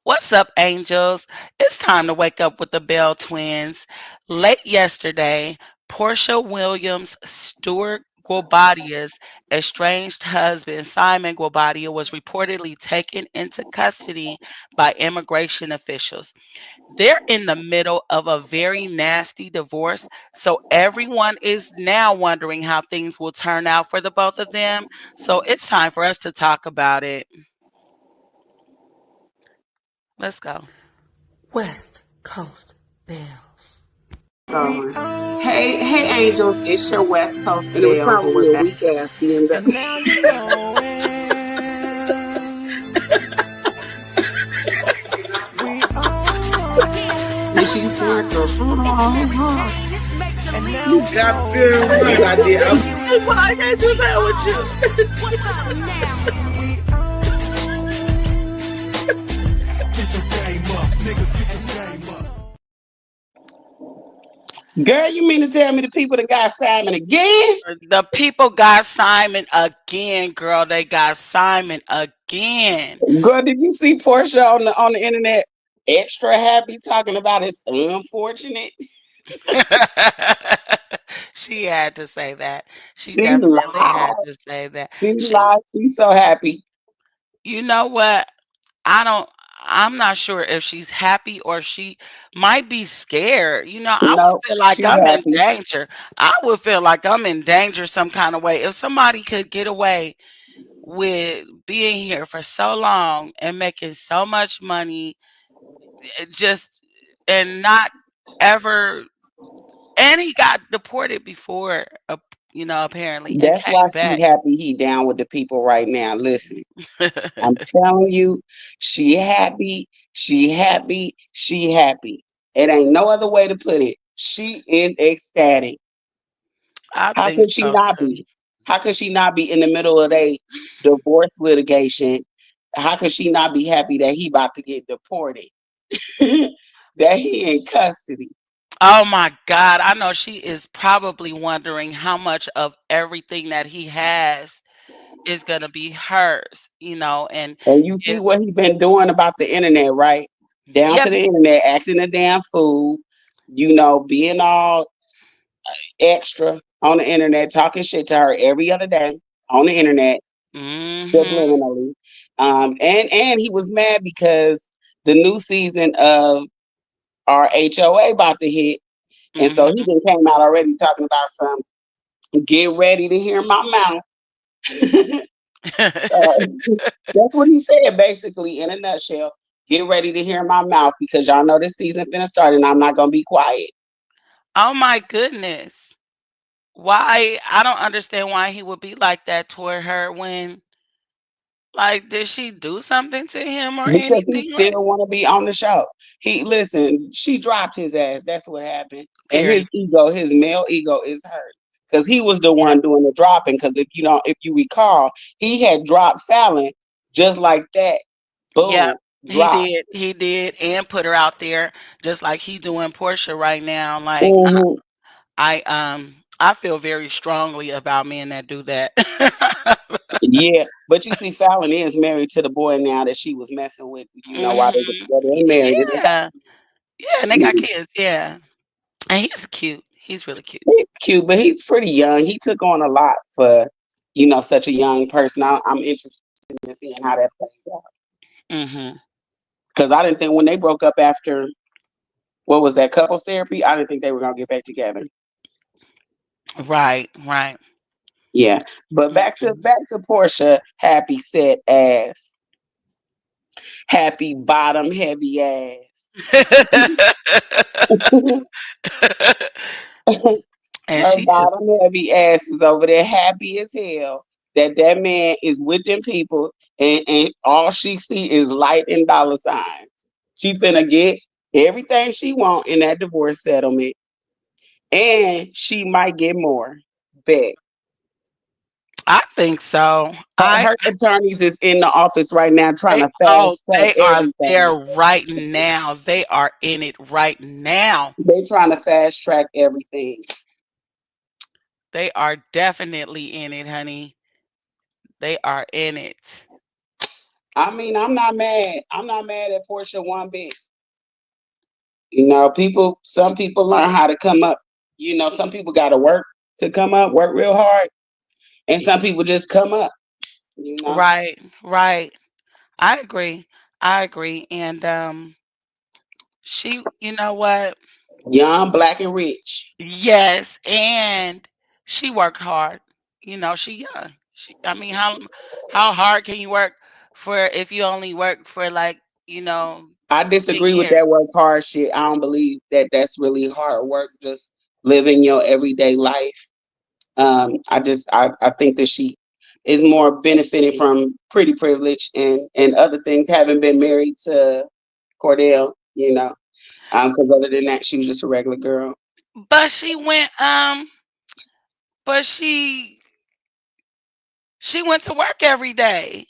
What's up, angels? It's time to wake up with the Belle Twins. Late yesterday, Porsha Williams Stewart Guobadia's estranged husband, Simon Guobadia, was reportedly taken into custody by immigration officials. They're in the middle of a very nasty divorce, so everyone is now wondering how things will turn out for the both of them. So it's time for us to talk about it. Let's go. West Coast Bells. Going. Hey, angels, it's your West Coast And it was Bells, and probably we're a back. weak ass DMW. And now you know it. We And she said the fruit on. and now You we goddamn know right I did. I'm Well, I can't do that with you. we get the game up, niggas get the game up. girl, you mean to tell me the people that got Simon again? The people got Simon again, girl. They got Simon again. Girl, did you see Portia on the internet extra happy talking about it's unfortunate? She had to say that. She She definitely had lied. to say that. She She, lied. She's so happy. you know what? I don't. I'm not sure if she's happy or she might be scared. I would No, feel like she's I'm in happy. danger. I would feel like I'm in danger some kind of way. If somebody could get away with being here for so long and making so much money, just and not ever, and he got deported before, apparently, and That's why came she back. happy he down with the people right now. Listen, I'm telling you, she happy, she happy, she happy. It ain't no other way to put it. She is ecstatic. I How think could she so not too. be? How could she not be in the middle of a divorce litigation? How could she not be happy that he about to get deported? That he in custody. Oh my God. I know she is probably wondering how much of everything that he has is going to be hers, and And you see if, what he been doing about the internet, right? Down yeah, to the internet, acting a damn fool, being all extra on the internet, talking shit to her every other day on the internet, hmm subliminally. And he was mad because the new season of our HOA about to hit. And so he hmm then came out already talking about some get ready to hear my mouth. That's what he said basically in a nutshell. Get ready to hear my mouth because y'all know this season's gonna start and I'm not gonna be quiet. Oh my goodness. Why? I don't understand why he would be like that toward her when, like, did she do something to him or Because he anything? Like, still wanna be on the show. He listen, she dropped his ass. That's what happened. And period. his ego, his male ego is hurt. Because he was the Yeah. one doing the dropping. Because if you recall, he had dropped Fallon just like that. Yep. Boom, He drop. did. He did, and put her out there just like he doing Portia right now. Like, Hmm. I feel very strongly about men that do that. Yeah, but you see, Fallon is married to the boy now that she was messing with. While they were hmm together, they married. And they Yeah. Yeah, and they got got, kids. Yeah, and he's cute. He's really cute. he's cute, but he's pretty young. He took on a lot for such a young person. I'm interested in seeing how that plays out hmm because I didn't think when they broke up after what was that couples therapy, I didn't think they were gonna get back together. Right. Right. Yeah, but back to Portia, happy set ass, happy bottom heavy ass. And Her she is. bottom heavy ass is over there happy as hell that man is with them people and all she see is light and dollar signs. She finna get everything she want in that divorce settlement and she might get more. Bet. I think so. Her attorneys is in the office right now trying They to oh, fast track they are there everything. right now. They are in it right now. They trying to fast track everything. They are definitely in it, honey. They are in it. I mean, I'm not mad. I'm not mad at Portia one bit. You know, some people learn how to come up. You know, some people got to work to come up, work real hard, and some people just come up. You know, Right, right. I agree. I agree. And she, you know what? young, black, and rich. Yes, and she worked hard. You know, she young. I mean, how hard can you work for if you only work for like, you know, I 10 disagree with years? that work hard shit. I don't believe that that's really hard work. Just living your everyday life. I think that she is more benefiting from pretty privilege and other things. Having been married to Cordell, you know, because other than that, she was just a regular girl. But she went but she went to work every day.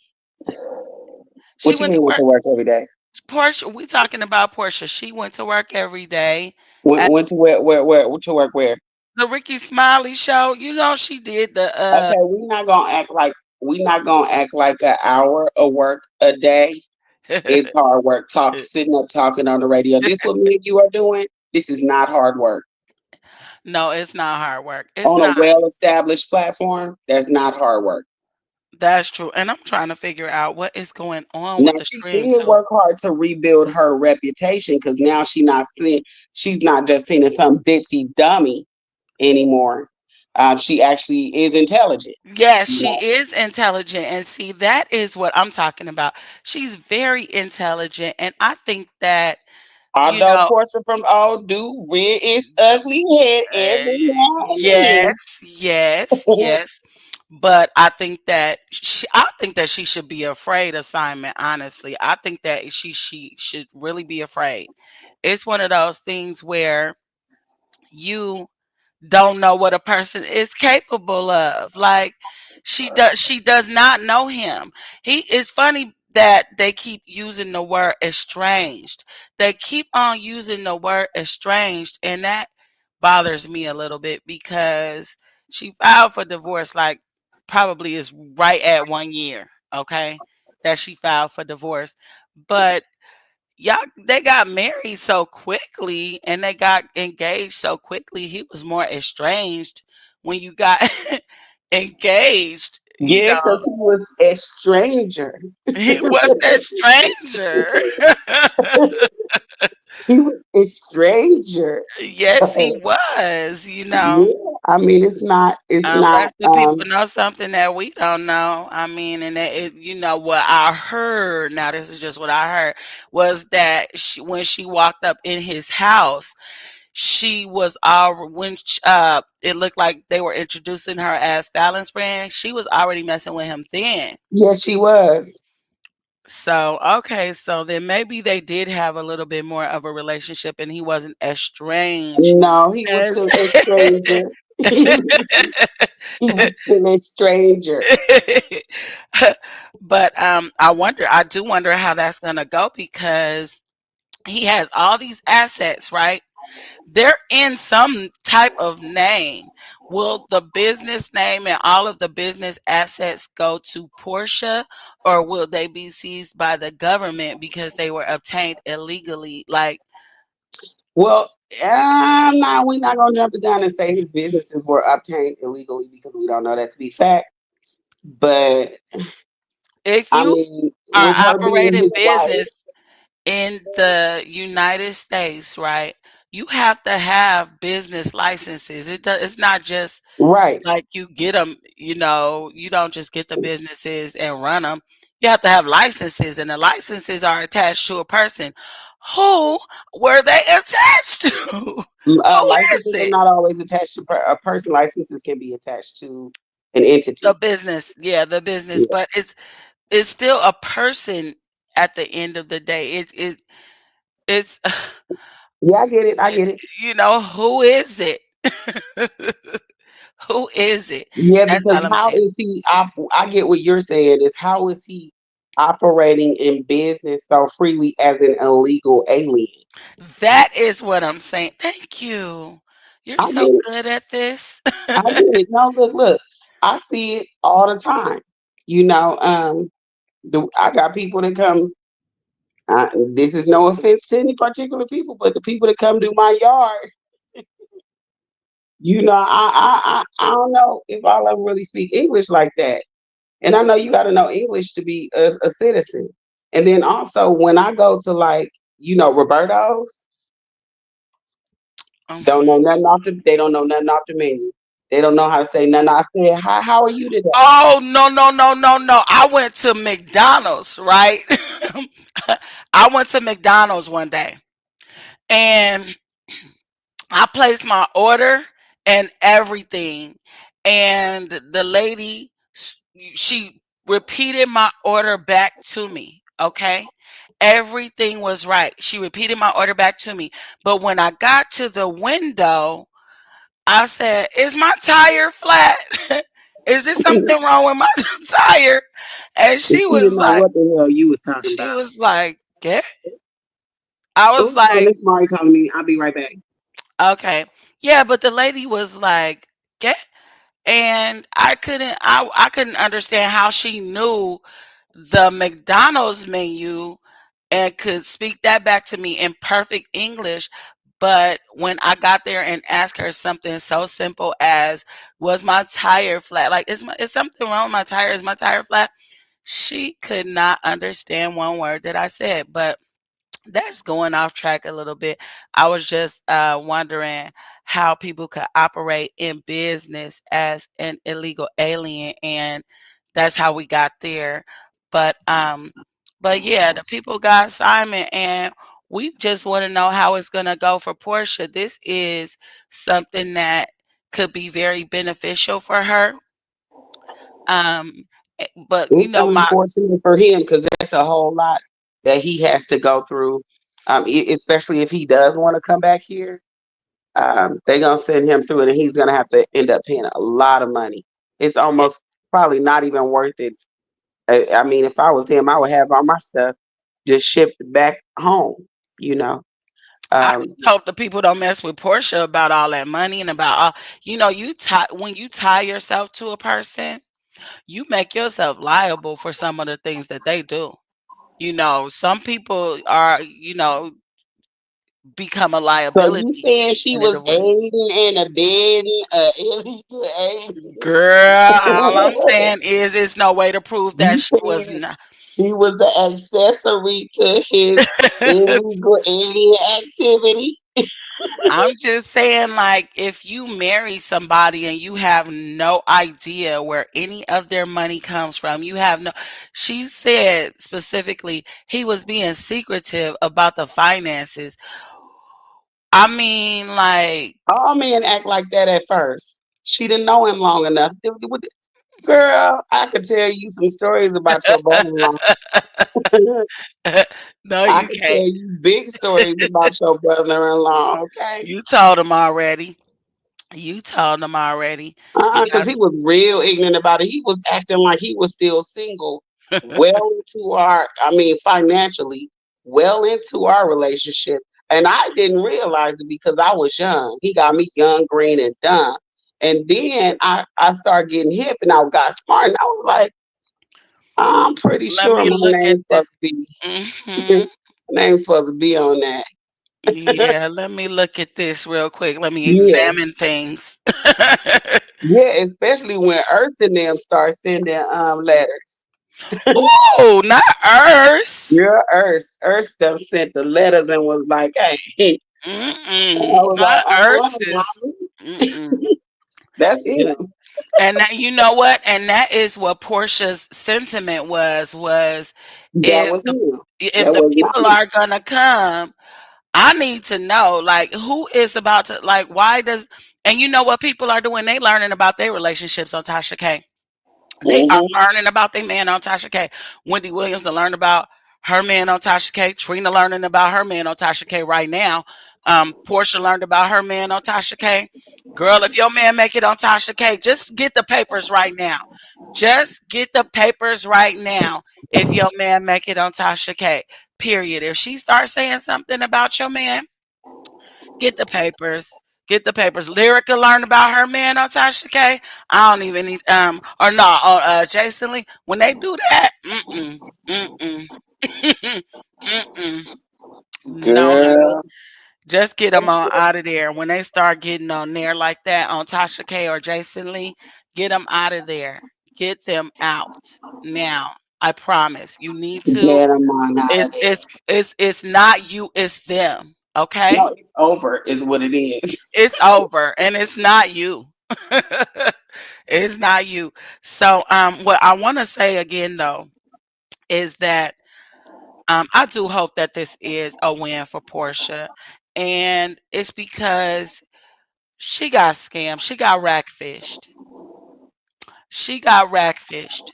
She What you went to mean went work. to work every day? Portia, we talking about Portia. She went to work every day at Went to where to work where? the Ricky Smiley show. You know, she did the Okay, we not gonna act like an hour of work a day is hard work. Sitting up talking on the radio. This what me and you are doing. This is not hard work No, it's not hard work. It's on a not. well established platform. That's not hard work. That's true. And I'm trying to figure out what is going on Now with the she stream did too. work hard to rebuild her reputation because now she's not just seen as some ditzy dummy anymore. She actually is intelligent. Yes, You she know? is intelligent. And see, that is what I'm talking about. She's very intelligent. And I think that, you Although know, Portia from Old do rear its ugly head every now and yes, yes, yes. But I think that she should be afraid of Simon, honestly. I think that she should really be afraid. It's one of those things where you don't know what a person is capable of. Like she does not know him. He It's funny that they keep using the word estranged. They keep on using the word estranged, and that bothers me a little bit because she filed for divorce like probably is right at 1 year, okay? That she filed for divorce. But y'all, they got married so quickly and they got engaged so quickly. He was more estranged when you got engaged. You yeah, know, because he was a stranger. he was a stranger. He was a stranger. Yes, he was. Yeah, I mean, it's not, Unless the people know something that we don't know. I mean, and what I heard. Now, this is just what I heard was that when she walked up in his house, she was it looked like they were introducing her as Fallon's friend. She was already messing with him then. yes, she was. So okay, so then maybe they did have a little bit more of a relationship, and he wasn't as strange No, he was as. still a stranger. He was still a stranger. But I do wonder how that's gonna go because he has all these assets, right? They're in some type of name. Will the business name and all of the business assets go to Portia, or will they be seized by the government because they were obtained illegally? Like, Well, we're not gonna jump the gun and say his businesses were obtained illegally because we don't know that to be fact. But if I you mean, are with her being operating his wife, business in the United States, right? You have to have business licenses. It's not just right? like you get them, you don't just get the businesses and run them. You have to have licenses, and the licenses are attached to a person. Who were they attached to? Who is Licenses are it? not always attached to a person. Licenses can be attached to an The entity. business, yeah, the business, Yeah, but it's still a person at the end of the day. It's yeah, I get it. I get it. who is it? Who is it? Yeah, That's because all I'm how saying. is he? I get what you're saying. Is how is he operating in business so freely as an illegal alien? That is what I'm saying. Thank you. You're I so get it. good at this. I get it. No, look, look. I see it all the time. You know, I got people that come. This is no offense to any particular people, but the people that come to my yard, I don't know if all of them really speak English like that. And I know you got to know English to be a citizen. And then also when I go to like, Roberto's, don't know Mhm. nothing off the. They don't know nothing off the menu. They don't know how to say nothing. I said, "Hi, how are you today?" Oh, no, no, no, no, no. I went to McDonald's, right? I went to McDonald's one day and I placed my order and everything. And the lady, she repeated my order back to me. Okay. Everything was right. She repeated my order back to me. But when I got to the window, I said, "Is my tire flat? Is there something wrong with my tire?" And And she didn't know what the hell you was talking she about. was like, "Yeah." I was Oh, on like, this Mari calling me. I'll be right back. "Okay." Yeah, but the lady was like, "Yeah." And I couldn't understand how she knew the McDonald's menu and could speak that back to me in perfect English. But when I got there and asked her something so simple as, "Was my tire flat? Like, is something wrong with my tire? Is my tire flat?" She could not understand one word that I said. But that's going off track a little bit. I was just wondering how people could operate in business as an illegal alien, and that's how we got there. But yeah, the people got Simon, and we just want to know how it's gonna go for Portia. This is something that could be very beneficial for her. Um, but It's unfortunate for him because that's a whole lot that he has to go through. Especially if he does want to come back here, they're gonna send him through it, and he's gonna have to end up paying a lot of money. It's almost probably not even worth it. I mean, if I was him, I would have all my stuff just shipped back home. You know, I um, just hope the people don't mess with Portia about all that money and about all. You tie when you tie yourself to a person, you make yourself liable for some of the things that they do. Some people are, become a so you liability saying she in a was divorce. aiding and abetting illegal alien? Girl, all I'm saying is, it's no way to prove that You she was saying not. she was an accessory to his illegal alien activity? I'm just saying, like, if you marry somebody and you have no idea where any of their money comes from, you have no. She said specifically he was being secretive about the finances. I mean, like, All men act like that at first. She didn't know him long enough. Girl, I could tell you some stories about your brother-in-law. no, I you could can't. tell you big stories about your brother-in-law, okay? You told him already. You told him already. You Because he was real ignorant about it. He was acting like he was still single, well into financially, well into our relationship. And I didn't realize it because I was young. He got me young, green, and dumb. And then I started getting hip and I got smart. And I was like, I'm pretty let sure me my look at name's the. supposed to be Hmm. my name's supposed to be on that. Yeah, let me look at this real quick. Let me Yeah. examine things. Yeah, especially when Earth and them start sending letters. Ooh, not Earth. Yeah, Earth them sent the letters and was like, hey, I Mm-mm, was not Earth is. like, Mm-mm. that's him. Yeah. And that, you know what? And that is what Portia's sentiment was That if was the him. if That the was not people me. are gonna come, I need to know, like, who is about to, like, why does, and you know what people are doing? They learning about their relationships on Tasha K. They are Hmm. learning about their man on Tasha K. Wendy Williams to learn about her man on Tasha K. Trina learning about her man on Tasha K right now. Portia learned about her man on Tasha K. Girl, if your man make it on Tasha K, just get the papers right now. Just get the papers right now. If your man make it on Tasha K. Period. If she starts saying something about your man, get the papers. Get the papers. Lyrica learned about her man on Tasha K. I don't even need or no on Jason Lee. When they do that, mm-mm. No, honey. Girl. Just get them on out of there. When they start getting on there like that on Tasha K or Jason Lee, get them out of there. Get them out now. I promise. You need to. Get them on out It's of there. it's it's not you. It's them. Okay. No, it's over, is what it is. It's over, and it's not you. It's not you. So, what I want to say again though is that I do hope that this is a win for Portia, and it's because she got scammed. She got rackfished. She got rackfished,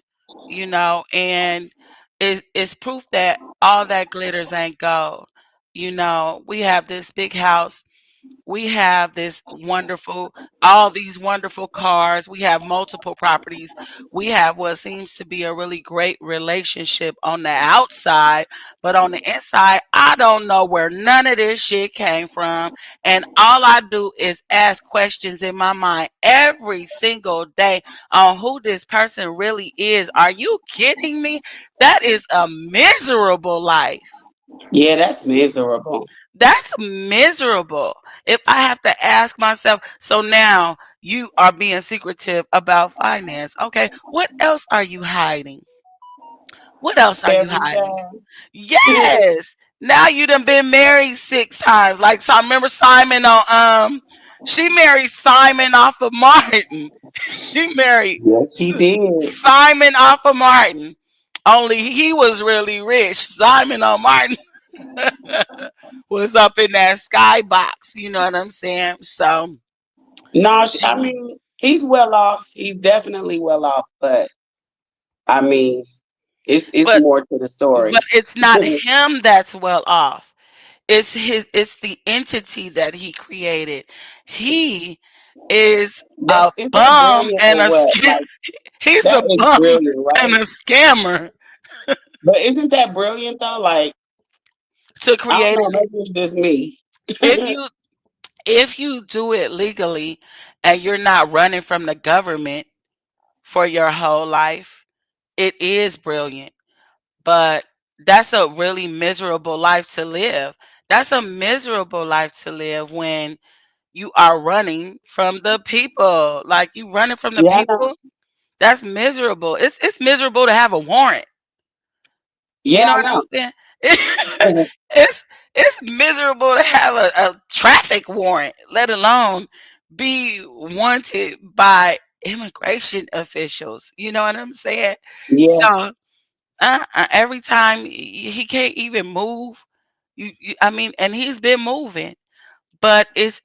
and it's proof that all that glitters ain't gold. We have this big house. We have this wonderful, all these wonderful cars. We have multiple properties. We have what seems to be a really great relationship on the outside, but on the inside, I don't know where none of this shit came from. And all I do is ask questions in my mind every single day on who this person really is. Are you kidding me? That is a miserable life. Yeah, that's miserable. That's miserable. If I have to ask myself, so now you are being secretive about finance. Okay, what else are you hiding? What else are you hiding? Everything. Yes. Now you done been married 6 times. Like so I remember Simon on she married Simon off of Martin. She married Yes, he did. Simon off of Martin. Only he was really rich. Simon on Martin was up in that skybox. You know what I'm saying? So No, I she, mean, he's well off. He's definitely well off, but I mean, it's but more to the but story. it's not him that's well off. It's the entity that he created. He is That a is that bum brilliant and or a what? Like he's that a is bum brilliant, and right? a scammer But isn't that brilliant though? Like to I don't know, creating it. maybe it's just me. If you do it legally and you're not running from the government for your whole life, it is brilliant. But that's a really miserable life to live. That's a miserable life to live when you are running from the people. Like you running from the Yeah, I know. people, that's miserable. It's miserable to have a warrant. You Yeah, know I what I'm know. saying? it's it's miserable to have a traffic warrant, let alone be wanted by immigration officials. You know what I'm saying? Yeah, So every time he can't even move. I mean, and he's been moving, but it's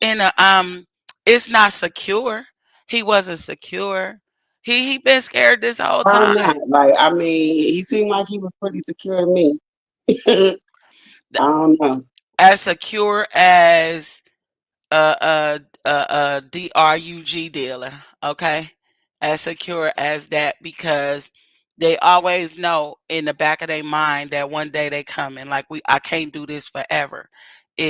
not secure. He wasn't secure. He been scared this whole I'm not. time. Like, I mean, he seemed like he was pretty secure to me. I Th- don't know. As secure as a drug dealer, okay? As secure as that because they always know in the back of their mind that one day they coming. Like I can't do this forever.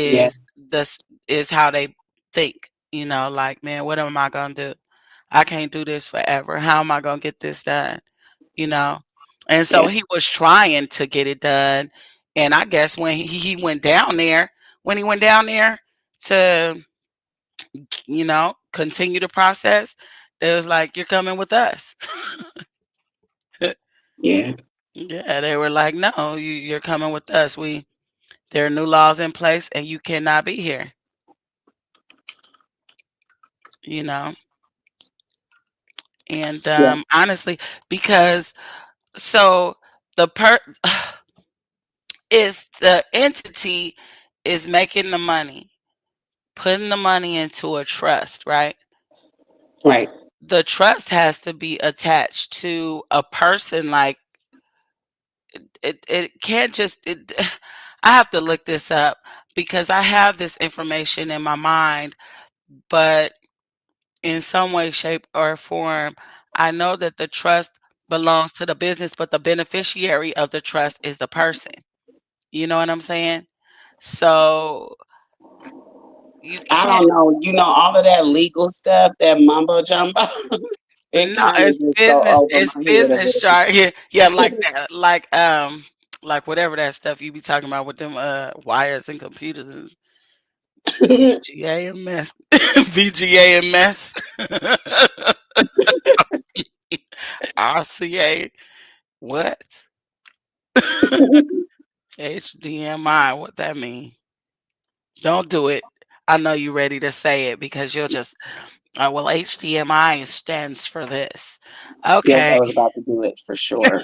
Yeah, This is how they think. Like man, what am I gonna do? I can't do this forever. How am I gonna get this done? You know, and so yeah, he was trying to get it done. And I guess when he went down there, when he went down there to continue the process. They was like, "You're coming with us." yeah, Yeah, they were like, "No, you're coming with us. There are new laws in place, and you cannot be here." You know, and yeah. honestly, because so the per if the entity is making the money, putting the money into a trust, right? Right. The trust has to be attached to a person like it can't just I have to look this up because I have this information in my mind, but in some way, shape, or form, I know that the trust belongs to the business, but the beneficiary of the trust is the person. You know what I'm saying? So You I can't. don't know. You know, all of that legal stuff, that mumbo jumbo, it No, kind of it's just go business. over It's my head a business little chart. Yeah, yeah, like bit. that. Like whatever that stuff you be talking about with them wires and computers and VGA VGA and mess. RCA. What? HDMI. What that mean? Don't do it. I know you ready to say it because you'll just well, HDMI stands for this. Yes, I Okay. was about to do it for sure.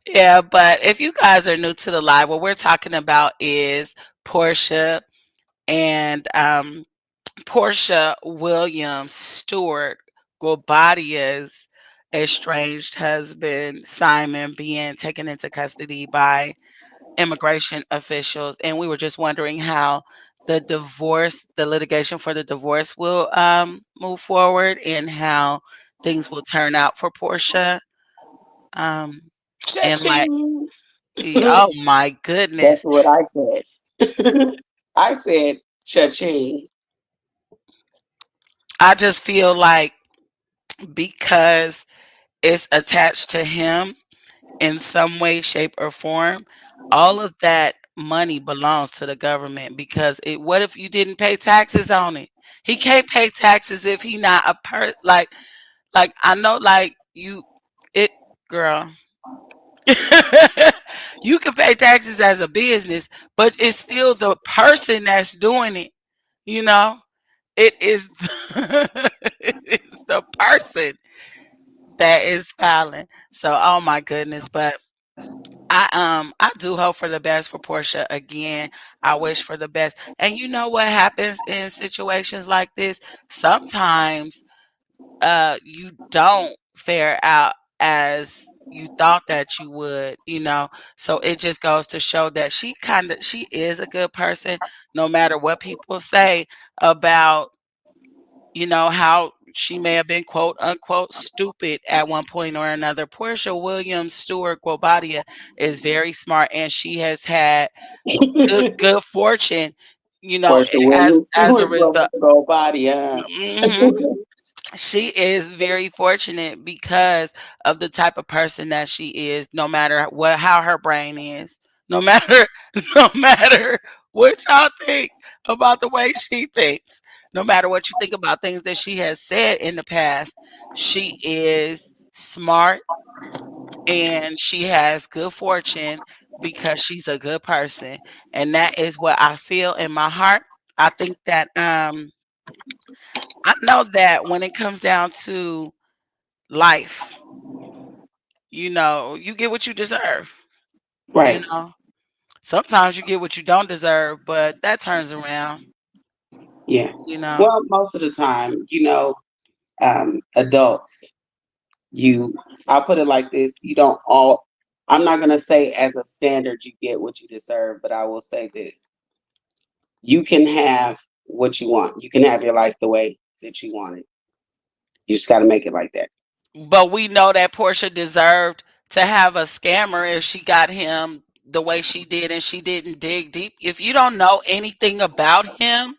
Yeah, but if you guys are new to the live, what we're talking about is Portia and Porsha Williams Stewart Guobadia's estranged husband Simon being taken into custody by immigration officials, and we were just wondering how the litigation for the divorce will move forward, and how things will turn out for Portia. Um, and like, Cha-ching. oh my That's goodness, what I said. I said cha-ching. I just feel like because it's attached to him in some way, shape, or form, all of that money belongs to the government because what if you didn't pay taxes on it? He can't pay taxes if he not a like I know like you it girl. You can pay taxes as a business, but it's still the person that's doing it, you know? It is it is the person that is filing. So oh my goodness, but I do hope for the best for Portia again. I wish for the best. And you know what happens in situations like this? Sometimes you don't fare out as you thought that you would, you know. So it just goes to show that she is a good person no matter what people say about, you know, how she may have been quote unquote stupid at one point or another. Portia Williams Stewart Guobadia is very smart and she has had good fortune, you know, Porsche as Williams as a Stewart result. Guobadia. Mhm. She is very fortunate because of the type of person that she is, no matter what how her brain is. No matter no matter what y'all think about the way she thinks. No matter what you think about things that she has said in the past, she is smart and she has good fortune because she's a good person. And that is what I feel in my heart. I think that I know that when it comes down to life, you know, you get what you deserve. You Right. know, sometimes you get what you don't deserve, but that turns around. Yeah. You know, Well, most of the time, adults, you, I'll put it like this, you don't all, I'm not going to say as a standard you get what you deserve, but I will say this. You can have what you want. You can have your life the way that you want it. You just got to make it like that. but we know that Portia deserved to have a scammer if she got him the way she did and she didn't dig deep. If you don't know anything about him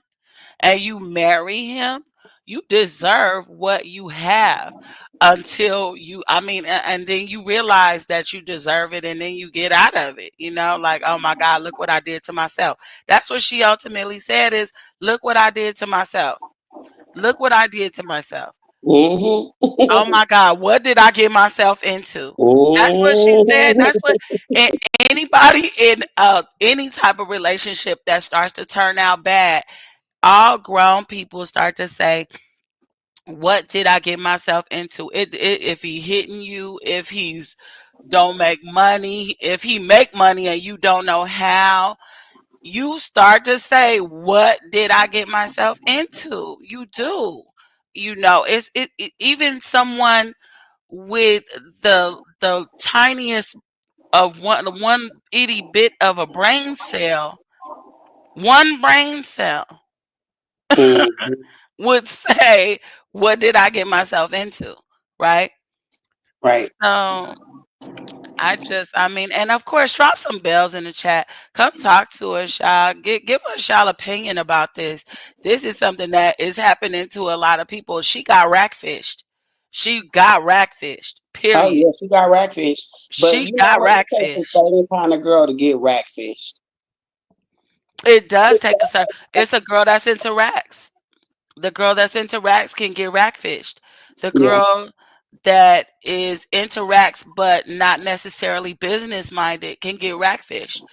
and you marry him, you deserve what you have until I mean, and then you realize that you deserve it and then you get out of it, you know, like, oh my God, look what I did to myself. That's what she ultimately said is, look what I did to myself. Look what I did to myself. Hmm. Oh my God, what did I get myself into? That's what she said. Hmm. That's what anybody in any type of relationship that starts to turn out bad, all grown people start to say, what did I get myself into? If he hitting you, if he's don't make money, if he make money and you don't know how, you start to say, what did I get myself into? You do. You know, even someone with the tiniest of one itty bit of a brain cell, one brain cell would say, what did I get myself into? Right? Right. So I mean, and of course, drop some bells in the chat. Come talk to us, y'all. Give us y'all opinion about this. This is something that is happening to a lot of people. She got rackfished. She got rackfished. Oh Period. yeah, she got rackfish. But She you know got what? It takes a rackfished. certain kind of girl to get rackfished. It does take a certain. It's a girl that's into racks. The girl that's into racks can get rackfished. The Yeah, girl that is into racks but not necessarily business minded can get rackfished.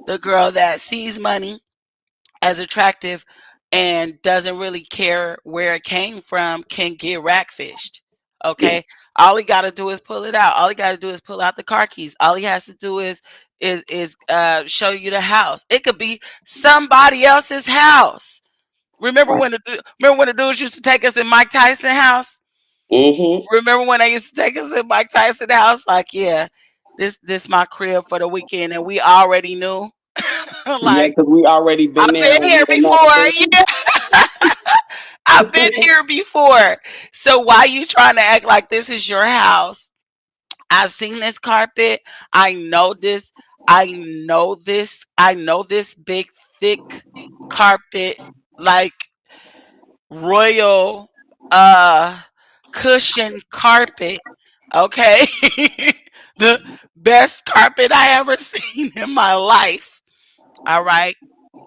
The girl that sees money as attractive and doesn't really care where it came from can get rackfished. yeah, Okay. All he gotta do is pull it out. All he gotta do is pull out the car keys. All he has to do is show you the house. It could be somebody else's house. right. Remember when the dudes used to take us in Mike Tyson house? Mm-hmm. Remember when they used to take us in Mike Tyson house? Like, yeah, this my crib for the weekend, and we already knew. Yeah, Like, because we already been I've there been and here we done before. never been. Yeah, I've been here before. So why you trying to act like this is your house? I've seen this carpet. I know this. I know this. I know this big, thick carpet. Like royal cushion carpet. Okay. The best carpet I ever seen in my life. All right.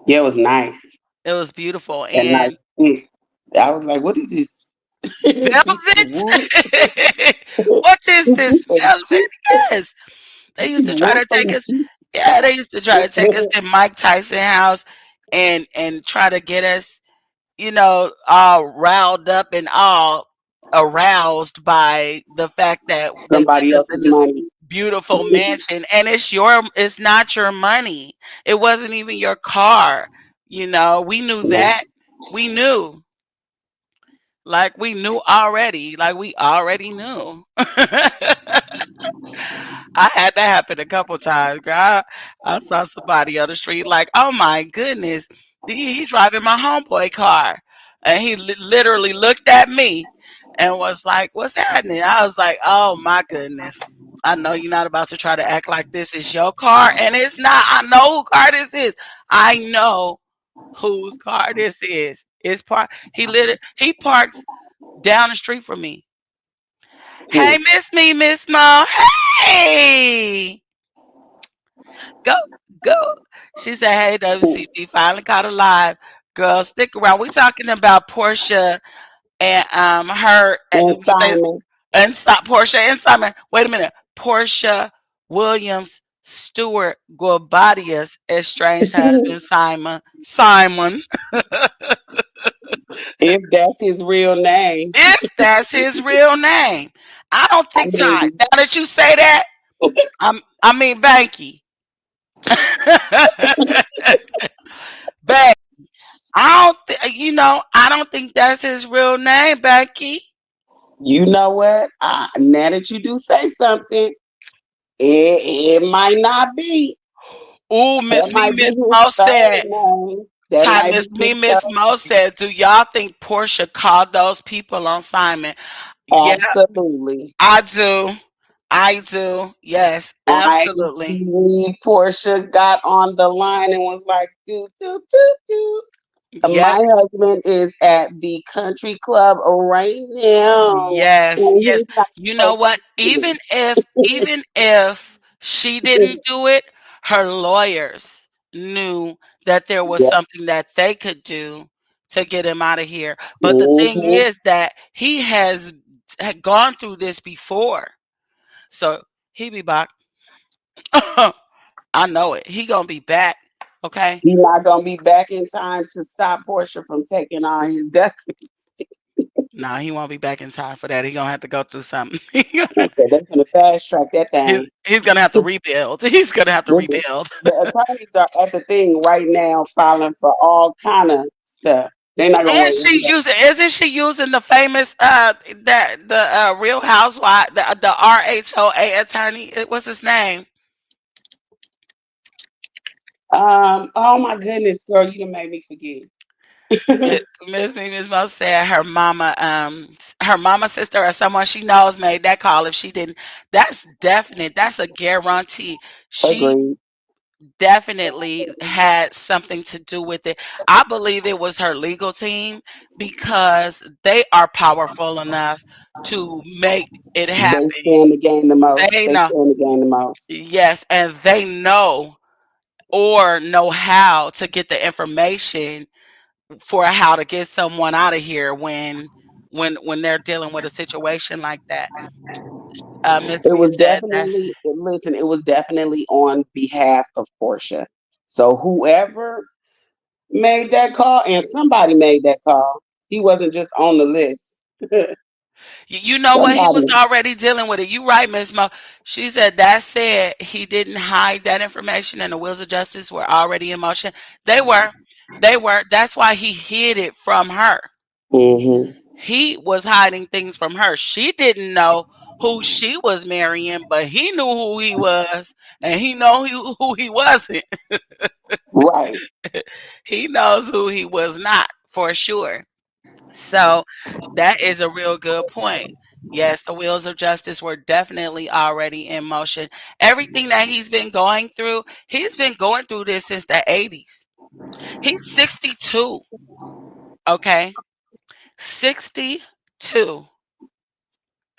Yeah, it was nice. It was beautiful. That And nice thick. I was like, what is this? Is this wood? velvet. What is Is this this a velvet? sheep? Yes. They This used is to try wood to from take a us. sheep. Yeah, they used to try to take us to Mike Tyson house and try to get us, all riled up and all aroused by the fact that they took Somebody us else's in this money. beautiful mansion, and it's not your money. It wasn't even your car. We knew No. that. We knew. Like we knew already. Like we already knew. I had that happen a couple times, girl. I saw somebody on the street like, oh my goodness, he's driving my homeboy car. And he literally looked at me and was like, what's happening? I was like, oh my goodness. I know you're not about to try to act like this is your car. And it's not. I know who car this is. I know whose car this is. He parks down the street from me. Hey, Hmm. Miss Me, Miss Mo. Hey. Go, go. She said, "Hey, Hmm. WCB, finally caught alive, girl. Stick around. We talking about Portia and her And what they Simon. and stop Portia and Simon. Wait a minute, Portia Williams Stewart Guobadia's estranged husband Simon. Simon, If that's his real name. if that's his real name, I don't I think Ty. mean, Now that you say that, I mean Banky. I don't think that's his real name, Becky. you know what? Now that you do say something, it might not be. Ooh, That Miss Me, might be Miss his Mo third said, name. That Ty, might be Miss his Me, Miss third. Mo said, do y'all think Portia called those people on Simon? Yeah, Absolutely. I do. I do. Yes, I absolutely. believe Portia got on the line and was like, do, do, do, do. Yep. My husband is at the country club right now. Yes, And yes. he's not You know supposed what? to Even if she see didn't do it, her lawyers knew that there was Yeah. something that they could do to get him out of here. But the thing Hmm. is that he had gone through this before. So he be back. I know it. He gonna be back. Okay. He's not gonna be back in time to stop Portia from taking on his death. No, he won't be back in time for that. He gonna have to go through something. Okay, they're gonna fast track that thing. He's gonna have to rebuild. He's gonna have to The, rebuild. the attorneys are at the thing right now filing for all kind of stuff. They're not gonna And wait one she's day. using, isn't she using the famous the Real Housewife, the RHOA attorney? What's his name? Oh my goodness, girl, you done made me forget. Miss Mo said her mama, sister, or someone she knows made that call. If she didn't, that's definite. That's a guarantee. She Agreed. definitely had something to do with it. I believe it was her legal team because they are powerful enough to make it They happen. stand to gain the most. They They know, stand to gain the most. yes, and they know how to get the information for how to get someone out of here when they're dealing with a situation like that. Miss It B was said that's definitely, listen, it was definitely on behalf of Portia. So whoever made that call, and somebody made that call, he wasn't just on the list. you know what, he was Somebody. already dealing with it. You right, Miss Mo. She said that said he didn't hide that information and the wheels of justice were already in motion. They were. They were. That's why he hid it from her. Hmm. He was hiding things from her. She didn't know who she was marrying, but he knew who he was, and he know who he wasn't. Right. He knows who he was not for sure. So that is a real good point. Yes, the wheels of justice were definitely already in motion. Everything that he's been going through this since the 80s. He's 62, okay? 62.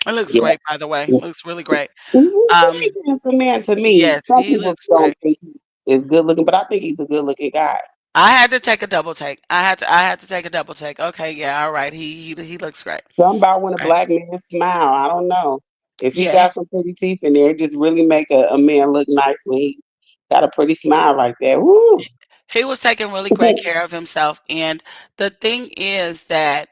It looks Yeah. great, by the way. Looks really great. He's a Um, very handsome man to me. yes, Some he people looks don't great. think he is good looking, but I think he's a good looking guy. I had to take a double take. I had to take a double take. Okay, yeah, all right. He looks great. Something about when a Right. black man smile. I don't know. If he Yeah, got some pretty teeth in there, it just really make a man look nice when he got a pretty smile like that. Woo. he was taking really great care of himself. And the thing is that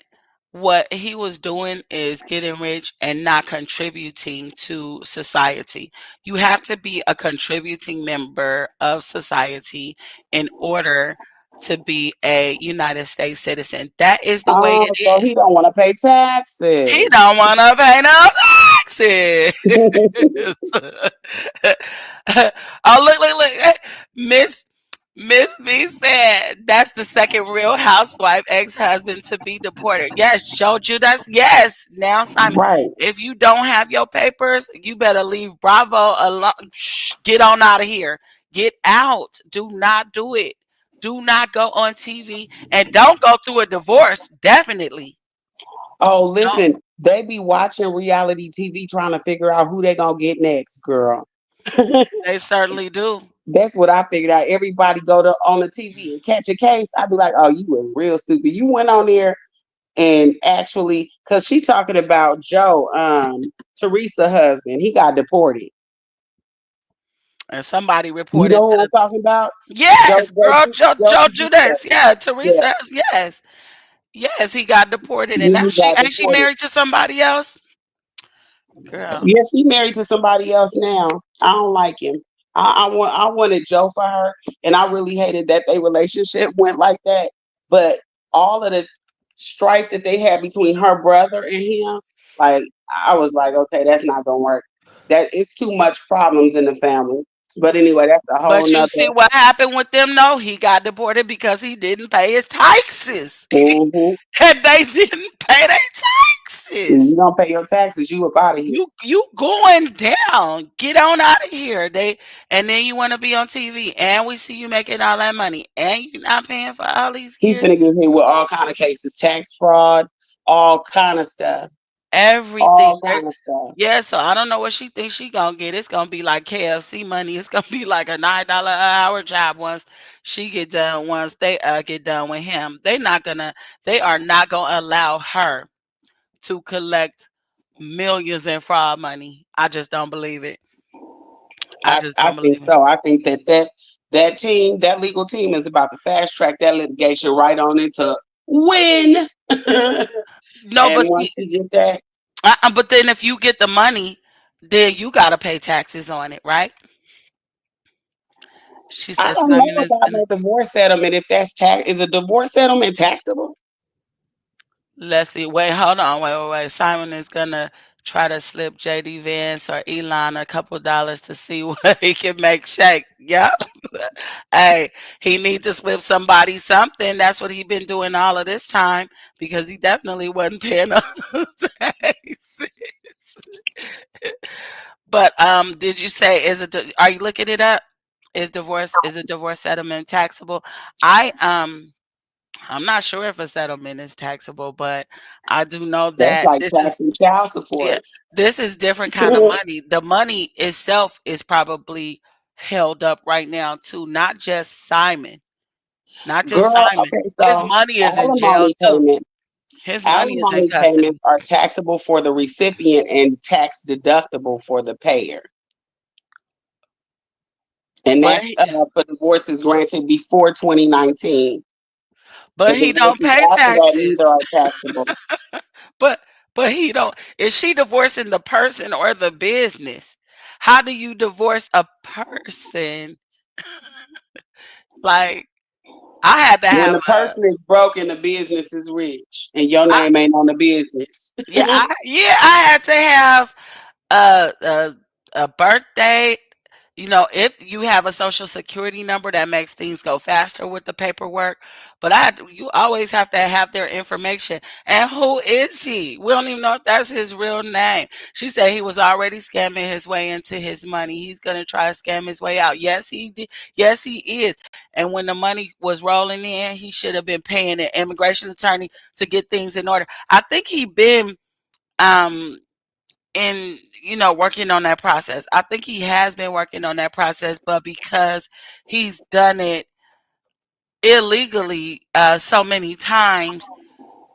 what he was doing is getting rich and not contributing to society. You have to be a contributing member of society in order to be a United States citizen. That is the way Oh, it so he is. don't want to pay He taxes. don't want to pay no taxes. Oh, look. Hey, Miss B said that's the second real housewife ex-husband to be deported. Yes, Joe Judas. Yes. Now, Simon, Right. if you don't have your papers, you better leave Bravo alone. Shh, get on out of here. Get out. Do not do it. Do not go on TV and don't go through a divorce. Definitely. Oh, Don't. listen, they be watching reality TV trying to figure out who they gonna get next, girl. They certainly do. That's what I figured out. Everybody go to on the TV and catch a case. I'd be like, oh, you was real stupid. You went on there and actually, cause she talking about Joe, Teresa husband. He got deported. And somebody You reported know who the I'm talking about? yes, girl, Joe Joe Teresa. Judas. Yeah, Yeah, Teresa. Yes, yes, he got deported, and now he she got ain't she deported. married to somebody else, girl. Yes, he married to somebody else now. I don't like him. I wanted Joe for her, and I really hated that their relationship went like that. But all of the strife that they had between her brother and him, like I was like, okay, that's not gonna work. That it's too much problems in the family. But anyway, that's a whole But you see nother. what happened with them? No, he got deported because he didn't pay his taxes, Hmm. and they didn't pay their taxes. You don't pay your taxes, you up out of here. You going down. Get on out of here. They and then you want to be on TV and we see you making all that money and you not paying for all these He's years. gonna get hit with all kind of cases, tax fraud, all kind of stuff, Everything. all kind of stuff. Yeah, so I don't know what she thinks she gonna get. It's gonna be like KFC money. It's gonna be like a $9 an hour job once she get done. Once they get done with him, they are not gonna allow her to collect millions in fraud money. I just don't believe it. I just I don't think believe it. so. I think that team, that legal team, is about to fast track that litigation right on into win. No, And but see, once she get that, but then if you get the money, then you gotta pay taxes on it, right? She I said don't know Simon is about gonna no divorce settlement. If that's tax, is a divorce settlement taxable? let's see. Wait, hold on. Wait. Simon is gonna try to slip JD Vance or Elon a couple dollars to see what he can make shake. Yep. Hey, he need to slip somebody something. That's what he been doing all of this time because he definitely wasn't paying no taxes. But did you say are you looking it up? Is a divorce settlement taxable? I I'm not sure if a settlement is taxable, but I do know That's that like taxing child yeah, support. this is different kind of money. The money itself is probably held up right now too, not just Simon. Not just Girl, Simon. okay, His so money is in jail alimony too. payments. His money is in Alimony custody. payments are taxable for the recipient and tax deductible for the payer. And But that's for divorces granted before 2019. The he don't divorces pay after that taxes. neither are taxable. But he don't. Is she divorcing the person or the business? How do you divorce a person? Like I had to When have the person is broke and the business is rich and your I name ain't on the business. yeah, I had to have a birthday. You know, if you have a social security number, that makes things go faster with the paperwork. But you always have to have their information. And who is he? We don't even know if that's his real name. She said he was already scamming his way into his money. He's gonna try to scam his way out. Yes, he did. Yes, he is. And when the money was rolling in, he should have been paying an immigration attorney to get things in order. I think he been um in working on that process. I think he has been working on that process, but because he's done it illegally so many times,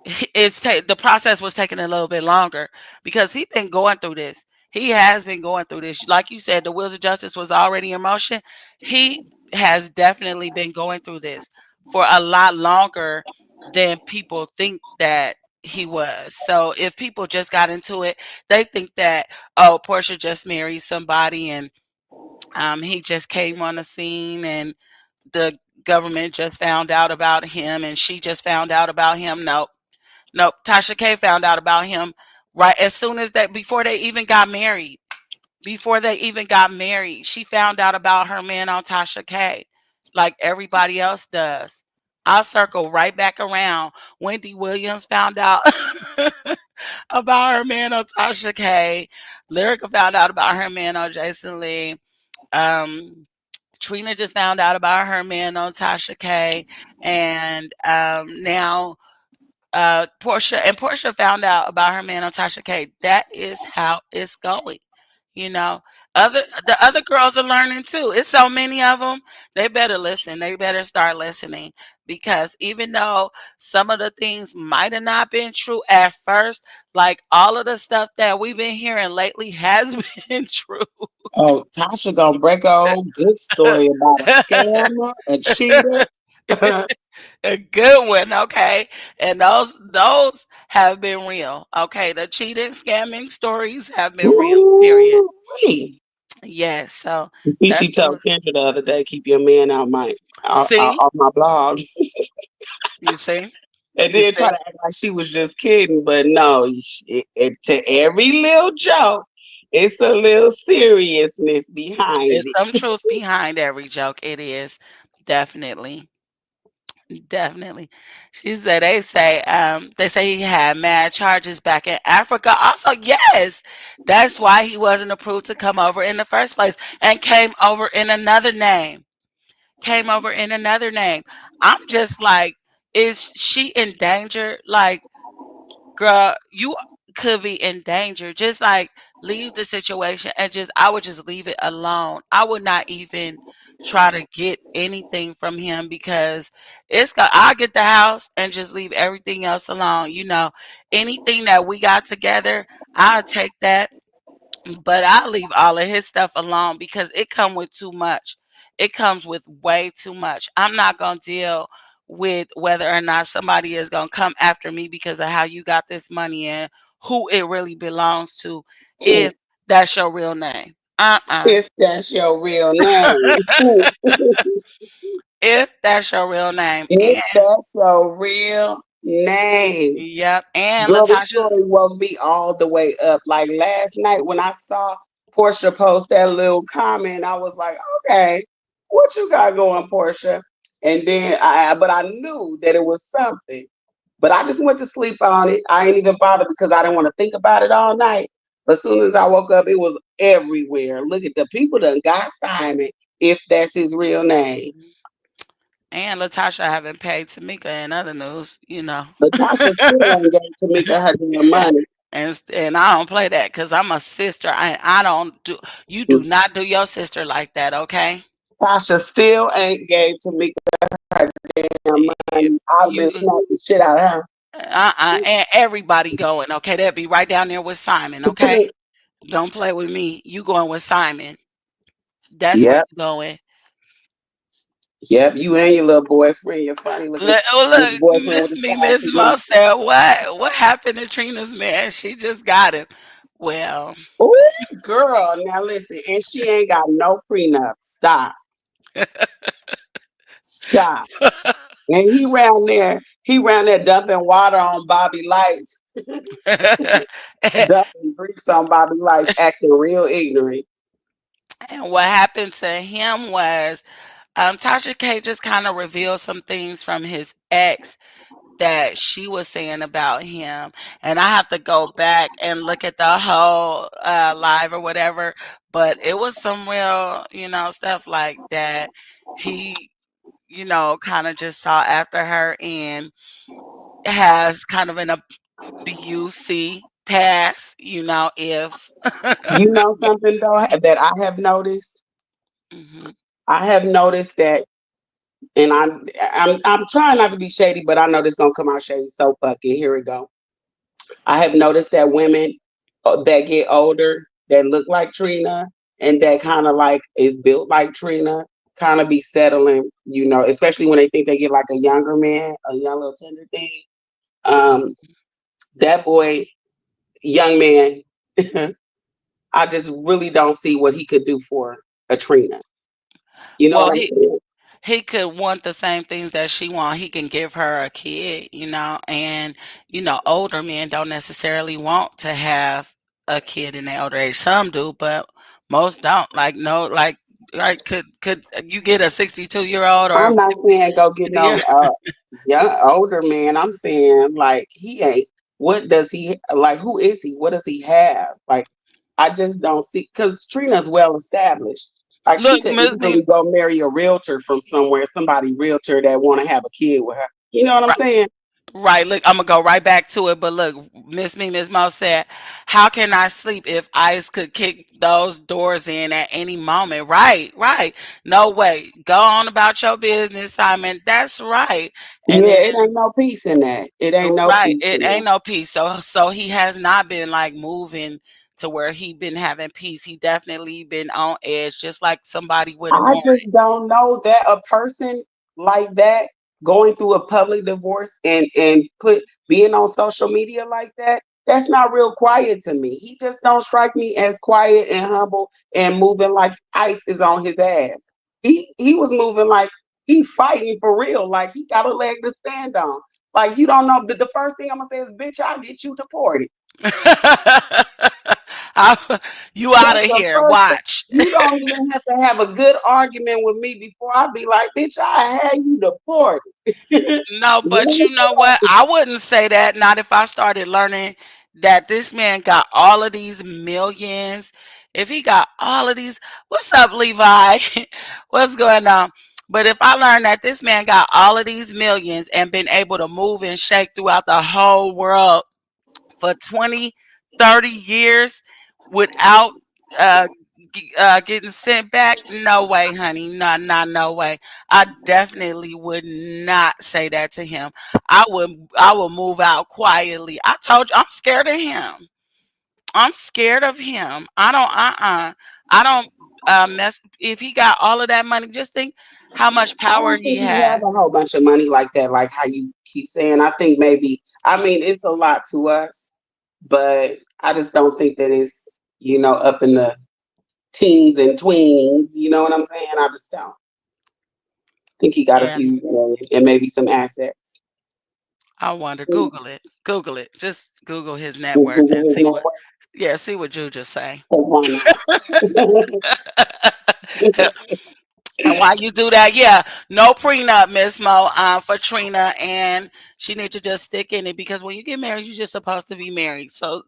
the process was taking a little bit longer because he's been going through this. He has been going through this. Like you said, the wheels of justice was already in motion. He has definitely been going through this for a lot longer than people think that he was. So if people just got into it, they think that, oh, Portia just married somebody and he just came on the scene and the government just found out about him and she just found out about him. Nope. Nope, Tasha K found out about him right as soon as that before they even got married. Before they even got married, she found out about her man on Tasha K, like everybody else does. I'll circle right back around. Wendy Williams found out about her man on Tasha K. Lyrica found out about her man on Jason Lee. Um, Trina just found out about her man on Tasha K. And now Portia found out about her man on Tasha K. That is how it's going. You know, the other girls are learning too. It's so many of them. They better listen. They better start listening because even though some of the things might have not been true at first, like all of the stuff that we've been hearing lately has been true. Oh, Tasha gonna break a old good story about a scammer, a cheater. A good one, okay? And those have been real. Okay, the cheating, scamming stories have been real. Period. Ooh, wee. Yes, so You see, that's she told Kendra the other day, keep your man out my see, off my blog, you see, and you then try see. to act like she was just kidding. But no, to every little joke, it's a little seriousness behind There's it. some truth behind every joke. It is definitely, definitely. She said they say he had mad charges back in Africa. Also, yes, that's why he wasn't approved to come over in the first place and came over in another name. Came over in another name. I'm just like, is she in danger? Like, girl, you could be in danger. Just like leave the situation and I would just leave it alone. I would not even try to get anything from him because I'll get the house and just leave everything else alone. Anything that we got together, I'll take that, but I leave all of his stuff alone because it comes with too much. It comes with way too much. I'm not gonna deal with whether or not somebody is gonna come after me because of how you got this money and who it really belongs to. If that's your real name, If that's your real name, if that's your real name, if and that's your real name. Yep. And Girl, the Latasha. story woke me all the way up. Like last night when I saw Portia post that little comment, I was like, okay, what you got going, Portia? And then but I knew that it was something. But I just went to sleep on it. I ain't even bothered because I didn't want to think about it all night. But as soon as I woke up, it was everywhere. Look at the people done got Simon, if that's his real name. And Latasha haven't paid Tamika in other news, you know. Natasha still ain't gave Tamika her damn money. And I don't play that because I'm a sister. I don't do. You do not do your sister like that, okay? Tasha still ain't gave Tamika her damn You, money. I've been you smacking the shit out of and everybody going, okay? They'll be right down there with Simon, her. okay? Don't play with me. You going with Simon? That's where Yep, you going. yep. You and your little boyfriend, your funny looking Look, oh boyfriend with Miss the Me, side Miss Mo piece. said, what happened to Trina's man? She just got him. Well, Ooh, girl. Now listen, and she ain't got no prenup. Stop. Stop. And he round there dumping water on Bobby Lights, dumping drinks on Bobby Lights, acting real ignorant. and what happened to him was Tasha K just kind of revealed some things from his ex that she was saying about him. And I have to go back and look at the whole live or whatever. But it was some real, stuff like that. He, kind of just saw after her and has kind of an abusive past, if. You know something though that I have noticed? Mhm. I have noticed that, and I'm trying not to be shady, but I know this gonna come out shady. So fuck it. Here we go. I have noticed that women that get older that look like Trina and that kind of like is built like Trina kind of be settling, especially when they think they get like a younger man, a young little tender thing. Um, that boy, young man, I just really don't see what he could do for a Trina. You know Well, what I'm saying? he could want the same things that she want. He can give her a kid, and older men don't necessarily want to have a kid in their older age. Some do, but most don't. Like no, like right? Could you get a 62-year-old or a I'm not saying go get 50 year? no young older man. I'm saying like he ain't. What does he like? Who is he? What does he have? Like I just don't see because Trina's well established. Like she Look, could Miss easily Me, go marry a realtor from somewhere, somebody realtor that want to have a kid with her. You know what I'm saying? right, look, I'm gonna go right back to it. But look, Miss Mo said, "How can I sleep if ICE could kick those doors in at any moment?" Right, right. No way. Go on about your business, Simon. That's right. And Yeah, then it ain't no peace in that. It ain't no right, peace it in ain't that. no peace. So he has not been like moving to where he been having peace. He definitely been on edge, just like somebody with a I warrant. just don't know that a person like that going through a public divorce and put being on social media like that, that's not real quiet to me. He just don't strike me as quiet and humble and moving like ice is on his ass. He was moving like he fighting for real, like he got a leg to stand on. Like you don't know, but the first thing I'm gonna say is, bitch, I'll get you deported. You out That's of the here. first thing. Watch. You don't even have to have a good argument with me before I be like, bitch, I had you deported. No, but you know what? I wouldn't say that. Not if I started learning that this man got all of these millions. If he got all of these, what's up, Levi? What's going on? But if I learned that this man got all of these millions and been able to move and shake throughout the whole world for 20, 30 years without uh, getting sent back? No way, honey. No way. I definitely would not say that to him. I would move out quietly. I told you I'm scared of him. I'm scared of him. I don't I don't mess if he got all of that money, just think how much I power don't he think he has has. a whole bunch of money like that, like how you keep saying. I think maybe, I mean, it's a lot to us, but I just don't think that it's, up in the teens and tweens. You know what I'm saying? I just don't think he got a Yeah. few million and maybe some assets. I wonder. Google it. Google it. Just Google his net Just worth Google and his see net what. worth. Yeah, see what Juju say. 'Cause why not? And while you do that, yeah, no prenup, Miss Mo, for Trina, and she need to just stick in it because when you get married, you're just supposed to be married. So,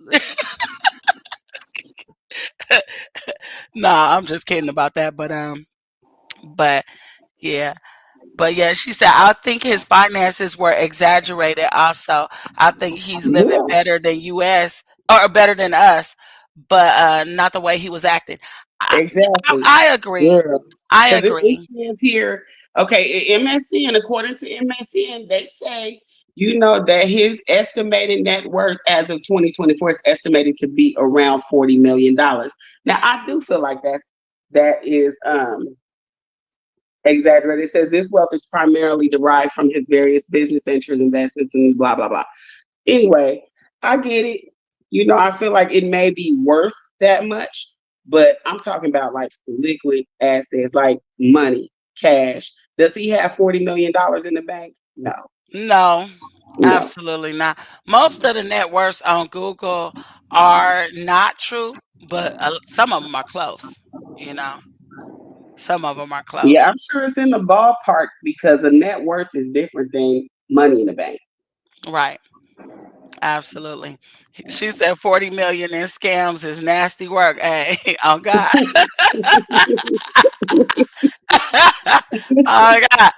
nah, I'm just kidding about that. But yeah, but yeah, she said I think his finances were exaggerated. Also, I think he's living Yeah, better than U.S. or better than us, but not the way he was acting. exactly. I agree. Yeah. I Because it agree. says here, okay, MSN, according to MSN, they say, that his estimated net worth as of 2024 is estimated to be around $40 million. Now, I do feel like that is exaggerated. It says this wealth is primarily derived from his various business ventures, investments, and blah blah blah. Anyway, I get it. I feel like it may be worth that much, but I'm talking about like liquid assets, like money, cash. Does he have $40 million in the bank? No, No, no. absolutely not. Most of the net worths on Google are not true, but some of them are close. You know, some of them are close. Yeah, I'm sure it's in the ballpark because a net worth is different than money in the bank. Right. Absolutely. She said 40 million in scams is nasty work. Hey, oh God. Oh God.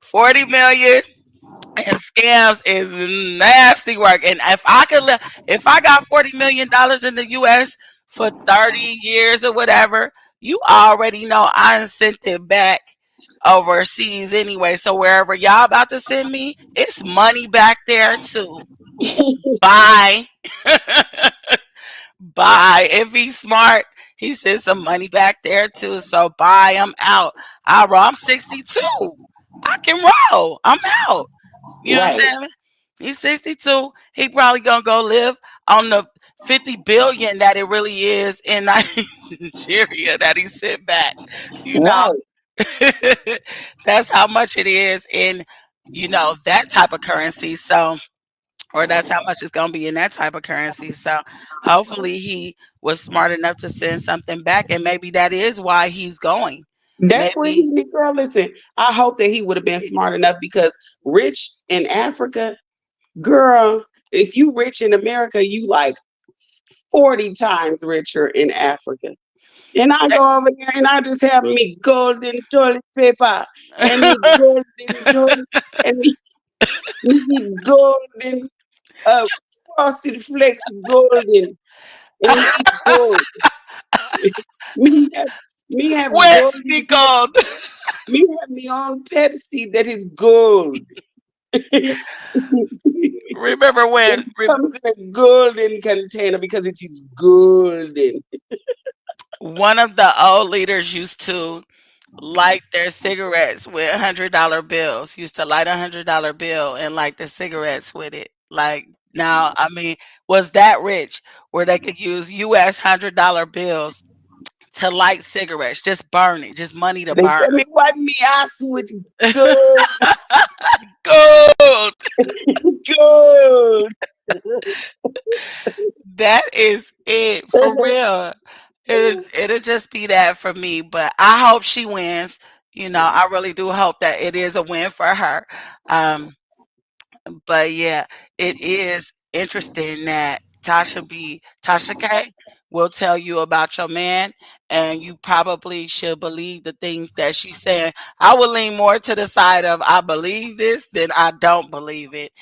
40 million and scams is nasty work. And if I got $40 million in the US for 30 years or whatever, you already know I done sent it back overseas anyway. So wherever y'all about to send me, it's money back there too. Bye. Bye. If he's smart, he sent some money back there too. So bye. I'm out. I'm 62. I can roll. I'm out. You know what I'm Right, saying? He's 62. He probably gonna go live on the 50 billion that it really is in Nigeria that he sent back. You know, right. that's how much it is in that type of currency. So, or that's how much it's gonna be in that type of currency. So, hopefully, he was smart enough to send something back, and maybe that is why he's going. That's where Maybe he need, girl. Listen, I hope that he would have been smart enough because rich in Africa, girl, if you rich in America, you like 40 times richer in Africa. And I go over there and I just have me golden toilet paper and me golden toilet and me golden uh frosted flakes golden and me eat gold. me have me have whiskey golden gold. me have me own Pepsi that is gold. It Remember when? comes in a golden container because it is golden. One of the old leaders used to light their cigarettes with $100 bills. Used to light $100 bill and light the cigarettes with it. Like now, I mean, was that rich where they could use US $100 bills to light cigarettes, just burn it, just money to They burn. tell me wipe me ass with gold, Gold. gold. That is it for real. It'll just be that for me. But I hope she wins. I really do hope that it is a win for her. Um, But yeah, it is interesting that Tasha K will tell you about your man, and you probably should believe the things that she's saying. I would lean more to the side of I believe this than I don't believe it.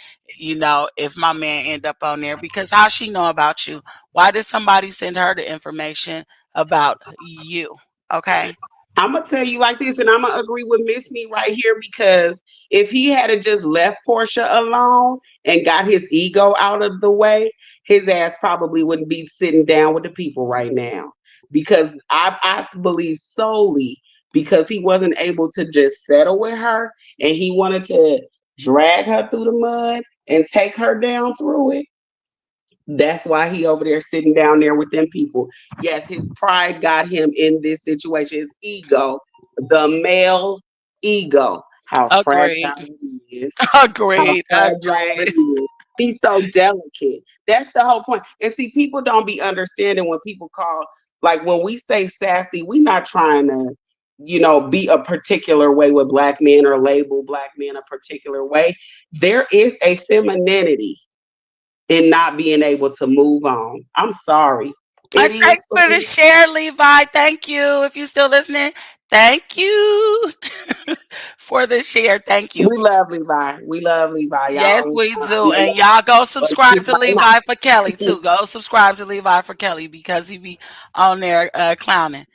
If my man end up on there, because how she know about you? Why did somebody send her the information about you? Okay. I'm gonna tell you like this, and I'm gonna agree with Miss Me right here because if he had just left Portia alone and got his ego out of the way, his ass probably wouldn't be sitting down with the people right now. Because I believe solely because he wasn't able to just settle with her, and he wanted to drag her through the mud and take her down through it. That's why he over there sitting down there with them people. Yes, his pride got him in this situation. His ego, the male ego. how Agreed. fragile it is. How Agreed. fragile Agreed. it is. He's so delicate. That's the whole point. And see, people don't be understanding when people call, like when we say sassy, we not trying to, be a particular way with black men or label black men a particular way. There is a femininity in not being able to move on. I'm sorry. It is Thanks for for the me. share, Levi. Thank you. If you still listening, thank you for the share. Thank you. We love Levi. We love Levi. Yes, Y'all, we I do. know And y'all, y'all go but subscribe she to might not. Levi for Kelly too. Go subscribe to Levi for Kelly because he be on there clowning.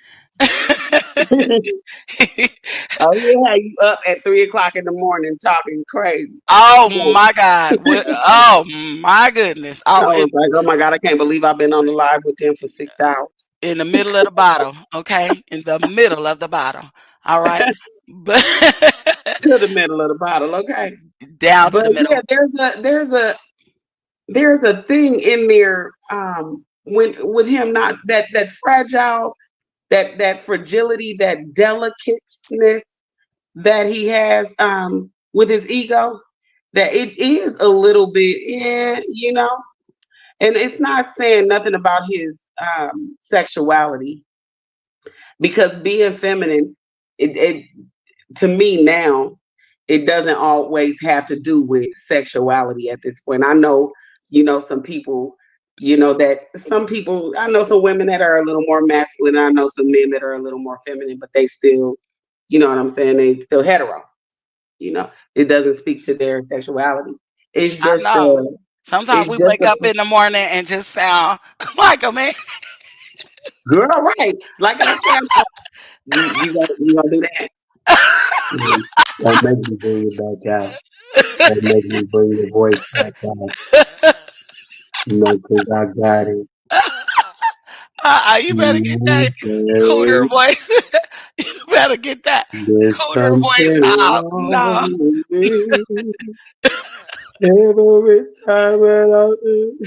Oh yeah, you up at 3 o'clock in the morning talking crazy. Oh Like, my God. Oh my goodness. I Oh, was like, oh my god, I can't believe I've been on the live with them for 6 hours. in the middle of the bottle. Okay. In the middle of the bottle. All right. But To the middle of the bottle, okay. down to But the yeah, middle. there's a thing in there when with him not that fragile, that fragility, that delicateness that he has with his ego, that it is a little bit, and it's not saying nothing about his sexuality, because being feminine, it to me now, it doesn't always have to do with sexuality at this point. I know, some people, that some people, I know some women that are a little more masculine. I know some men that are a little more feminine, but they still, you know what I'm saying? They still hetero. It doesn't speak to their sexuality. It's I just, know. Sometimes it's we just wake up in the morning and just sound like a man. girl, right? Like I said, you gonna do that? Mm, don't make me bring it back out. Don't make me bring your voice back out. Cause I got it. You better get that cooter Okay. voice. You better get that There's cooter voice something out. No. wrong with me. Every time that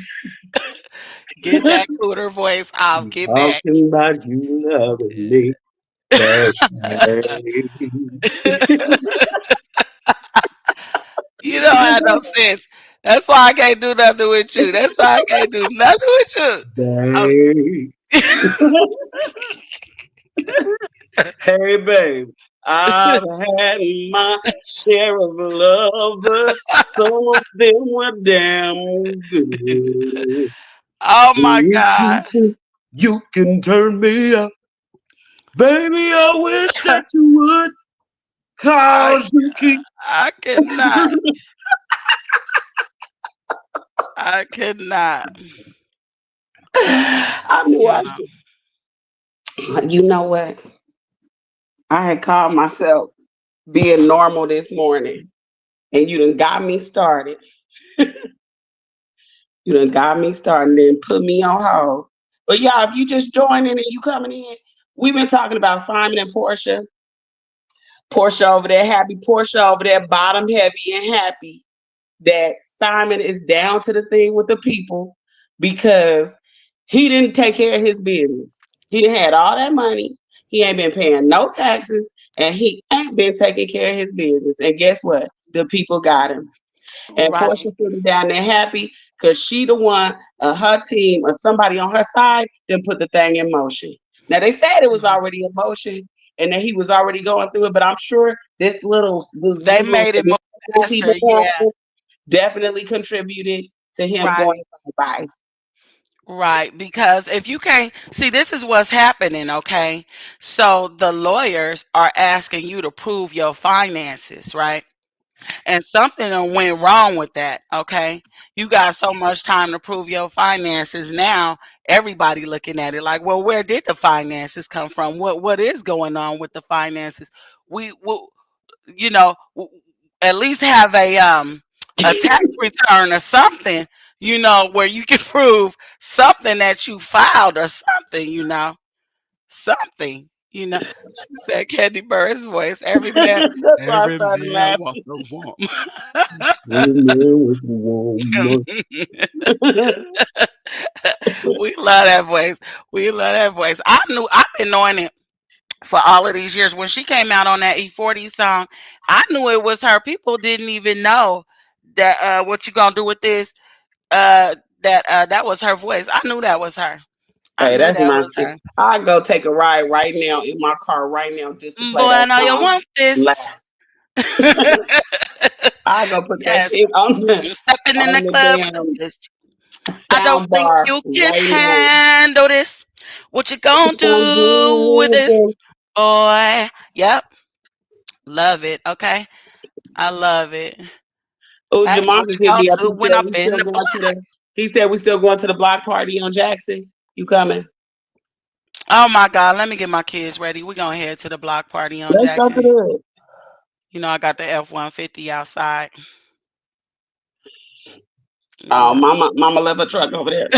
Get that cooter voice out. I'm Get back. talking about you loving me. That's right. You don't have no sense. That's why I can't do nothing with you. That's why I can't do nothing with you. Um, Babe. Hey, babe. I've had my share of lovers. Some of them were damn good. oh my If you God. think you can turn me up, baby, I wish that you would, I cause you keep. I cannot. I cannot. I knew You I know. should. You know what? I had called myself being normal this morning, and you done got me started. You done got me started and then put me on hold. But y'all, if you just joining and you coming in, we've been talking about Simon and Portia. Portia over there happy, Portia over there bottom heavy and happy that Simon is down to the thing with the people because he didn't take care of his business. He done had all that money. He ain't been paying no taxes and he ain't been taking care of his business. And guess what? The people got him. And Right. Portia sitting down there happy because she the one, her team, or somebody on her side, then put the thing in motion. Now they said it was Mhm. already in motion and that he was already going through it, but I'm sure They these little made it more faster. people Yeah. definitely contributed to him going Right. bye. Right. Because if you can't see, this is what's happening. Okay. So the lawyers are asking you to prove your finances, right? And something done went wrong with that. Okay. You got so much time to prove your finances. Now everybody looking at it like, well, where did the finances come from? What is going on with the finances? We you know, at least have a tax return or something, where you can prove something that you filed or something, something. She said Candy Bird's voice. That's why I Every started man wants laughing. a woman. Amen with the woman. We love that voice. We love that voice. I've been knowing it for all of these years. When she came out on that E40 song, I knew it was her. People didn't even know that what you gonna do with this? That was her voice. I knew that was her. I Hey, knew that's that my was shit. her. I go take a ride right now in my car right now just to Boy, play I that know you song. want this. Laugh. I go put that Yes, shit on the you're stepping in the club with the damn bitch. I don't sound think bar you can right now. handle this. What you What gonna you gonna do with do with this, this? boy? Yep, love it. Okay, I love it. Oh, Hey, Jamal what just you hit gonna me up. do He when said I'm we in still the going to block? the. He said we still going to the block party on Jackson. You coming? Oh my God, let me get my kids ready. We're gonna head to the block party on Let's go to Jackson. the. You know, I got the F-150 outside. You Oh, know. mama left her truck over there.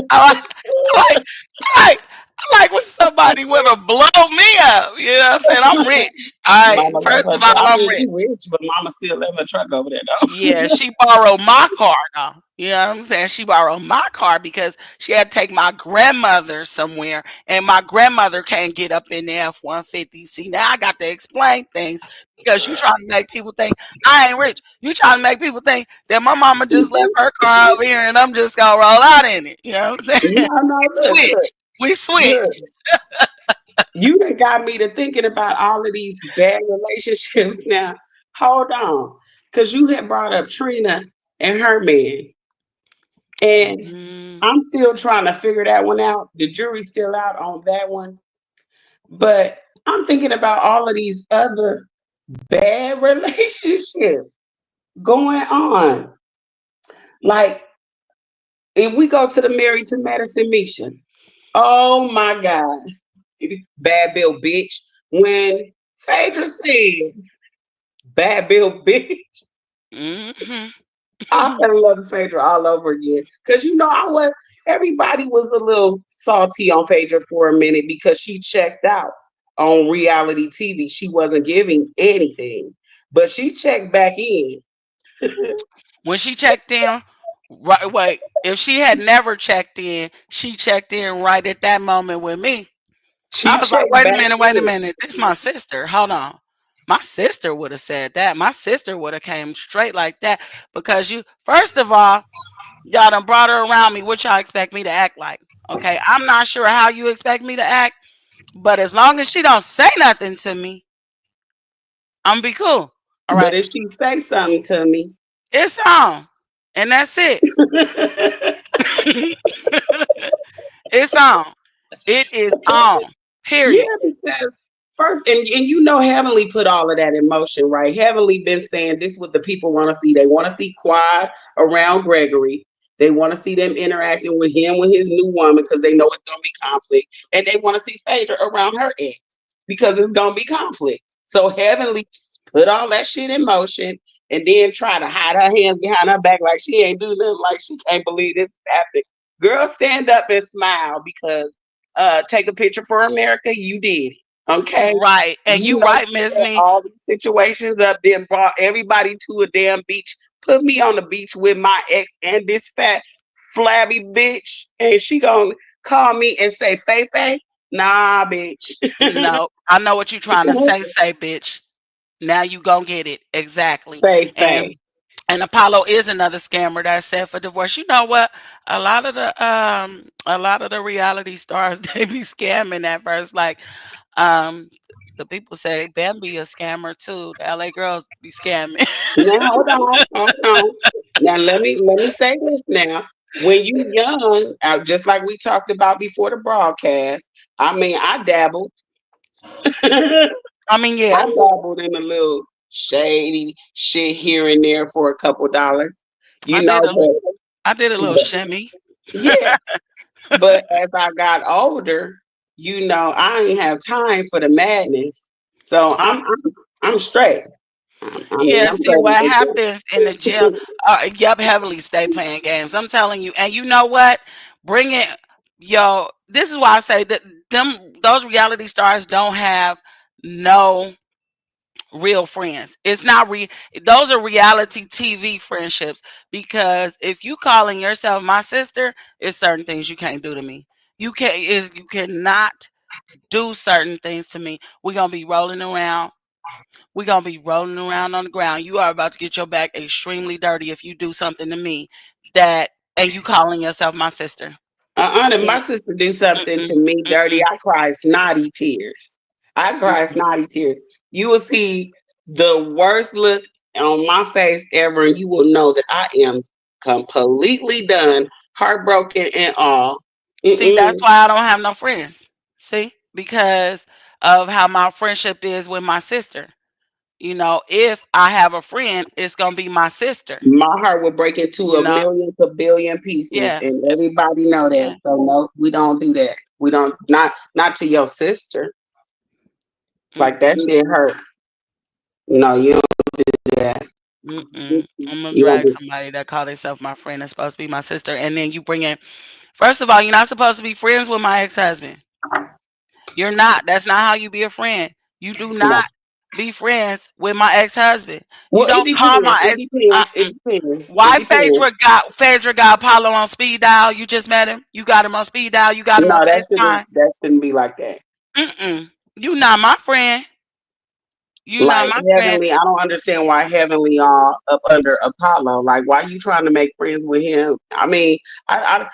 I like, I like, I like when somebody wanna blow me up. You know what I'm saying? I'm rich. All right. Mama left First her of truck. all, I I'm mean, rich. you rich, but mama still left her truck over there Yeah, though. she borrowed my car though. You know what I'm saying? She borrowed my car because she had to take my grandmother somewhere, and my grandmother can't get up in the F-150. See, now I got to explain things because you trying to make people think I ain't rich. You trying to make people think that my mama just left her car over here and I'm just gonna roll out in it. You know what I'm saying? No, no, We look, look, switched. We look. switched. You done got me to thinking about all of these bad relationships now. Hold on. Because you had brought up Trina and her man. And Mm, I'm still trying to figure that one out. The jury's still out on that one. But I'm thinking about all of these other bad relationships going on. Like, if we go to the Married to Medicine mission, oh my God, bad Bill bitch. When Phaedra said, bad Bill bitch, hmm I fell in love with Phaedra all over again. Because you know, everybody was a little salty on Phaedra for a minute because she checked out on reality TV. She wasn't giving anything, but she checked back in. When she checked in, right? Wait, if she had never checked in, she checked in right at that moment with me. I She was like, checked back wait a in. minute. This my sister. Hold on. My sister would have said that. My sister would have came straight like that because you, first of all, y'all done brought her around me. What y'all expect me to act like? Okay, I'm not sure how you expect me to act, but as long as she don't say nothing to me, I'm be cool. All But right, if she say something to me, it's on, and that's it. It's on. It is on. yeah, Period. because first, and you know, Heavenly put all of that in motion, right? Heavenly been saying this what the people want to see. They want to see Quad around Gregory. They want to see them interacting with him with his new woman because they know it's gonna be conflict, and they want to see Phaedra around her ex because it's gonna be conflict. So Heavenly put all that shit in motion, and then try to hide her hands behind her back like she ain't do nothing, like she can't believe this is happening. Girl, stand up and smile because take a picture for America. You did it. Okay. Right. And You you know, right, she Miss set Me. all these situations up there, brought everybody to a damn beach, put me on the beach with my ex and this fat, flabby bitch. And she gonna call me and say, Faye Faye? Nah, bitch. No, I know what you're trying to say, bitch. Now you gonna get it. Exactly. Faye And Faye. Apollo is another scammer that's set for divorce. You know what? A lot of the reality stars they be scamming at first. Like um the people say Bambi a scammer too. The LA girls be scamming. Now hold on. Now let me say this now. When you young, just like we talked about before the broadcast, I mean, I dabbled. I mean, I yeah, dabbled in a little shady shit here and there for a couple dollars, I you know. did a But, I did a little but shimmy. yeah, but as I got older, you know, I ain't have time for the madness. So Uh, I'm straight. I mean, yeah, I'm see what straight. happens in the jail. Yup, heavily stay playing games. I'm telling you, and you know what? Bring it, yo. This is why I say that those reality stars don't have no real friends. It's not those are reality TV friendships, because if you calling yourself my sister, it's certain things you can't do to me. You cannot do certain things to me. We're gonna be rolling around. We're gonna be rolling around on the ground. You are about to get your back extremely dirty if you do something to me that and you calling yourself my sister. If Mm, my sister do something mm-mm, to me dirty, mm-mm. I cry snotty tears. I cry Mm-mm. snotty tears. You will see the worst look on my face ever, and you will know that I am completely done, heartbroken and all. See, Mm-mm. that's why I don't have no friends. See, because of how my friendship is with my sister. If I have a friend, it's gonna be my sister. My heart would break into You a know, million to billion pieces, yeah, and everybody know that. yeah. So no, we don't do that. We don't, not to your sister. Like that Mm-mm, shit hurt. No, you don't do that. mm-mm. I'm gonna You don't drag do. somebody that call themselves my friend that's supposed to be my sister, and then you bring in. First of all, you're not supposed to be friends with my ex-husband. You're not. That's not how you be a friend. You do No. not be friends with my ex-husband. You Well, it don't call depends. my It ex. depends. Uh-uh. It depends. It Why depends. Phaedra got Apollo on speed dial? You just met him. You got him on speed dial. You got him on No, FaceTime. that shouldn't be like that. Mm-mm. You not my friend. You not Like my friend. Heavenly, I don't understand why Heavenly are up under Apollo. Like, why you trying to make friends with him? I mean, I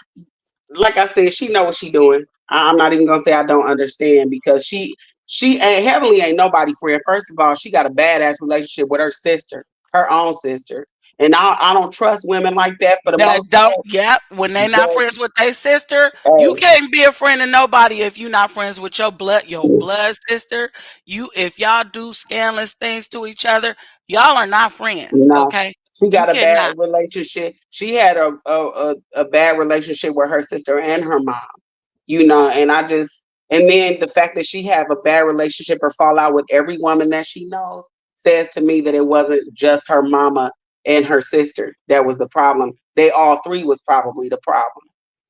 like I said, she know what she doing. I'm not even gonna say I don't understand because she ain't Heavenly ain't nobody friend. First of all, she got a badass relationship with her sister, her own sister, and I don't trust women like that for the That most don't. part. Yep. When they not But friends with their sister, you hey, can't be a friend of nobody if you not friends with your blood sister. If y'all do scandalous things to each other, y'all are not friends. no, Okay. she You got a bad cannot. relationship. She had a bad relationship with her sister and her mom. And and then the fact that she have a bad relationship or fall out with every woman that she knows says to me that it wasn't just her mama and her sister that was the problem. They all three was probably the problem.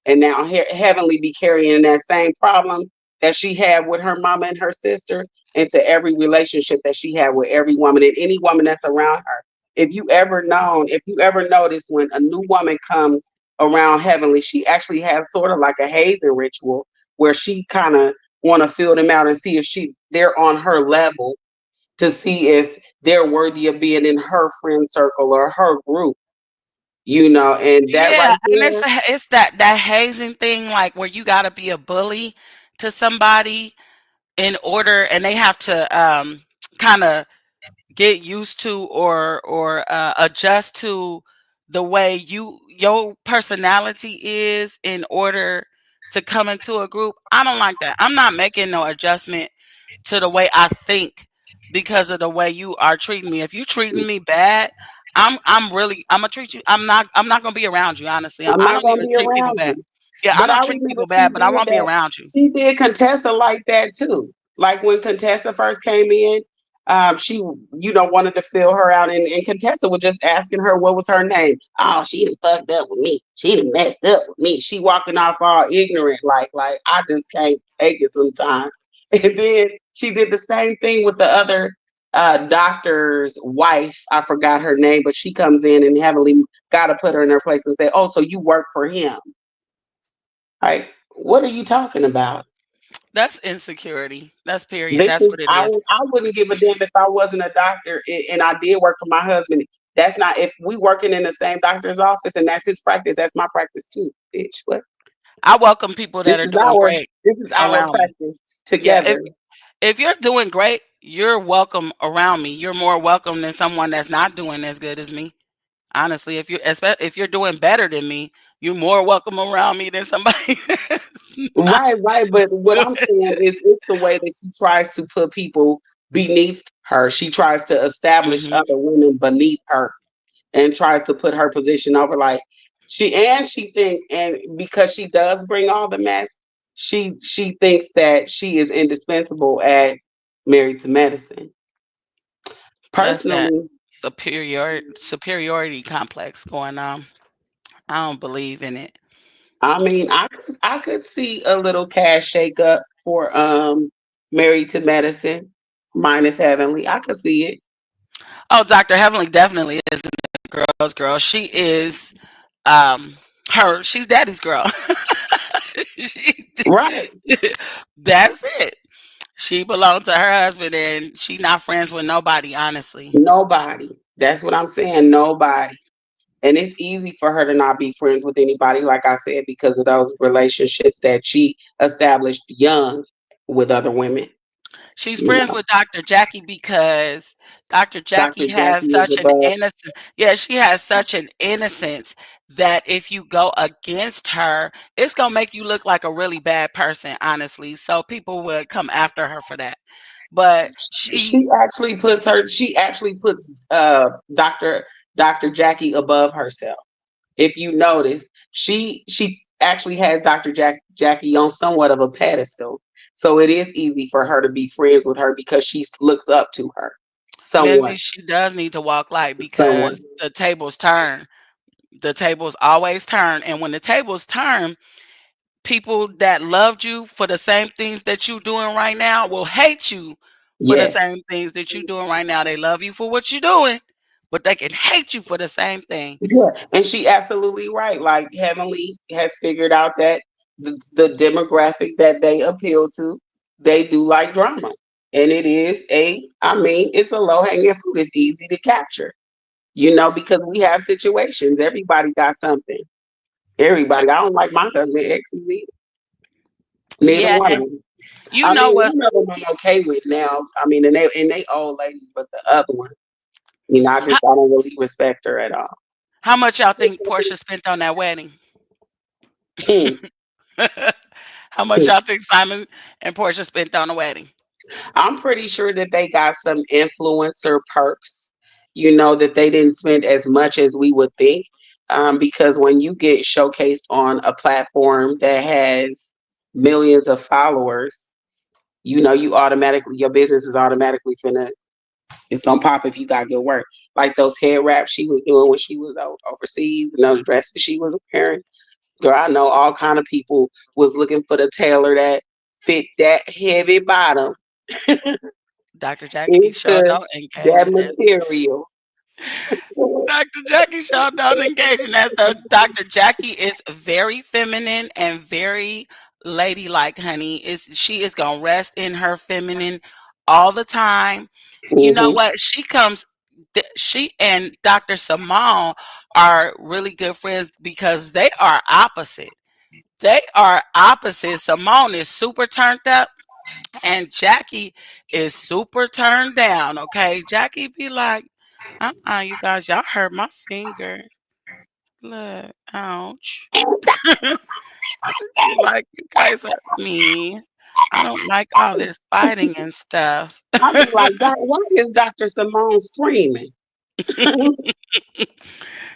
And now Heavenly be carrying that same problem that she had with her mama and her sister into every relationship that she had with every woman and any woman that's around her. If you ever notice when a new woman comes around Heavenly, she actually has sort of like a hazing ritual where she kind of want to feel them out and see if they're on her level to see if they're worthy of being in her friend circle or her group, and that Yeah, right and it's there. it's that hazing thing, like where you gotta be a bully to somebody in order, and they have to kind of get used to or adjust to the way your personality is in order to come into a group. I don't like that. I'm not making no adjustment to the way I think because of the way you are treating me. If you treating me bad, I'm gonna treat you. I'm not gonna be around you. Honestly, I'm I not don't gonna even be treat people around bad. you. Yeah, I But don't I treat remember people bad, but I won't be around you. she did Contessa like that too. Like when Contessa first came in, she wanted to fill her out, and Contessa was just asking her what was her name. Oh, she done fucked up with me. She done messed up with me. She walking off all ignorant, like I just can't take it sometimes. And then she did the same thing with the other doctor's wife. I forgot her name, but she comes in and heavily got to put her in her place and say, "Oh, so you work for him?" Like, what are you talking about? That's insecurity. That's period. This That's is what it is. I wouldn't give a damn if I wasn't a doctor and I did work for my husband. That's not if we working in the same doctor's office and that's his practice. That's my practice too, bitch. What? I welcome people This that are is doing our great this is our around me. practice Yeah, together. if you're doing great, you're welcome around me. You're more welcome than someone that's not doing as good as me. Honestly, if you're doing better than me, you're more welcome around me than somebody that's not Right, right. But what doing. I'm saying is it's the way that she tries to put people beneath her. She tries to establish Hmm. other women beneath her and tries to put her position over like she think and because she does bring all the mess, she thinks that she is indispensable at Married to Medicine. That's that Personally, superiority complex going on. I don't believe in it. I mean, I could see a little cash shake up for Married to Medicine. minus Heavenly. I could see it. Oh, Dr. Heavenly definitely is a girl's girl. She is um she's daddy's girl. she, Right. that's it. She belonged to her husband and she not friends with nobody, honestly. Nobody. That's what I'm saying. Nobody. And it's easy for her to not be friends with anybody, like I said, because of those relationships that she established young with other women. She's You friends know, with Dr. Jackie because Dr. Dr. Jackie has Jackie is such an above. innocence. Yeah, she has such an innocence that if you go against her, it's gonna make you look like a really bad person, honestly. So people would come after her for that. But she She actually puts Dr. Jackie above herself. If you notice, she actually has Jackie on somewhat of a pedestal. So it is easy for her to be friends with her because she looks up to her maybe somewhat. she does need to walk light Somewhat. because the tables turn. The tables always turn, and when the tables turn, people that loved you for the same things that you doing right now will hate you for the Yes. same things that you doing right now. They love you for what you're doing, but they can hate you for the same thing. Yeah, and she absolutely right. Like Heavenly has figured out that the demographic that they appeal to, they do like drama, and it is I mean, it's a low hanging fruit. It's easy to capture, because we have situations. Everybody got something. Everybody. I don't like my husband exes either. Neither Yeah, one of and them. you I know mean, what's one of them I'm okay with now. I mean, and they old ladies, but the other one, how, I don't really respect her at all. how much y'all think Portia spent on that wedding? How much y'all think Simon and Portia spent on the wedding? I'm pretty sure that they got some influencer perks, that they didn't spend as much as we would think. Because when you get showcased on a platform that has millions of followers, your business is automatically it's gonna pop if you got good work. Like those hair wraps she was doing when she was overseas and those dresses she was wearing. Girl, I know all kind of people was looking for the tailor that fit that heavy bottom Dr. Jackie Shaw into don't engage that in this. material. Dr. Jackie Shaw don't engage in that stuff. Dr. Jackie is very feminine and very ladylike, honey. She is gonna rest in her feminine all the time. You know Hmm. what? She and Dr. Simone are really good friends because they are opposite. They are opposite. Simone is super turned up and Jackie is super turned down. Okay. Jackie be like, you guys, y'all hurt my finger. Look, ouch. She be like, you guys hurt me. I don't like all this fighting and stuff. I be like, why is Dr. Simone screaming?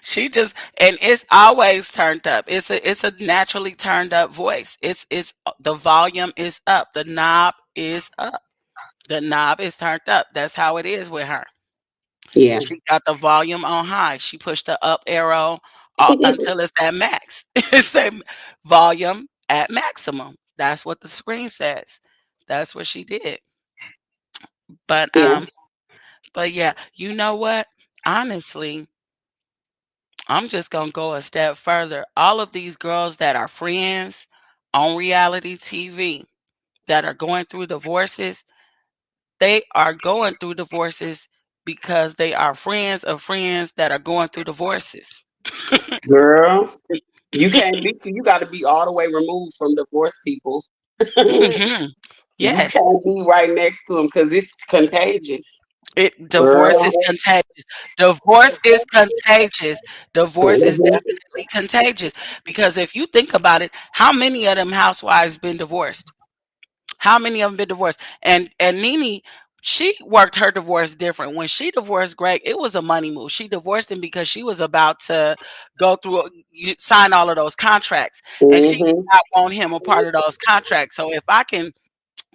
She just and it's always turned up. It's a naturally turned up voice. It's the volume is up. The knob is up. The knob is turned up. That's how it is with her. Yeah. She got the volume on high. She pushed the up arrow until it's at max. It say volume at maximum. That's what the screen says. That's what she did. But Yeah. but yeah, you know what? Honestly, I'm just gonna go a step further. All of these girls that are friends on reality TV that are going through divorces, they are going through divorces because they are friends of friends that are going through divorces. Girl, you got to be all the way removed from divorced people. Hmm. You Yes, can't be right next to them because it's contagious. divorce is Girl. contagious. Divorce is contagious. Divorce is Mhm. definitely contagious because if you think about it, how many of them housewives been divorced? How many of them been divorced? And Nene, she worked her divorce different. When she divorced Greg, it was a money move. She divorced him because she was about to go through sign all of those contracts, and she did Mhm. not want him a part of those contracts. So if I can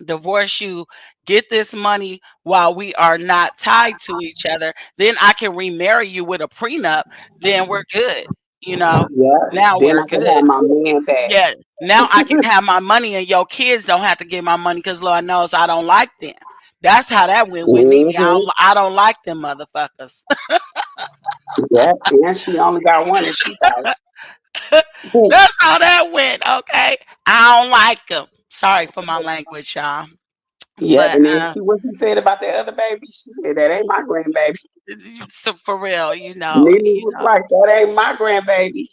divorce you, get this money while we are not tied to each other, then I can remarry you with a prenup. Then we're good. You know, Yeah. now Then we're I can good. have my man back. Yeah, now I can have my money and your kids don't have to get my money because Lord knows I don't like them. That's how that went with Nene. Mm-hmm. I don't like them motherfuckers. Yep. And she only got one, and she got it. That's how that went. Okay, I don't like them. Sorry for my language, y'all. Yep. But And then she, what she said about the other baby, she said that ain't my grandbaby. so for real, Nene was like, that ain't my grandbaby.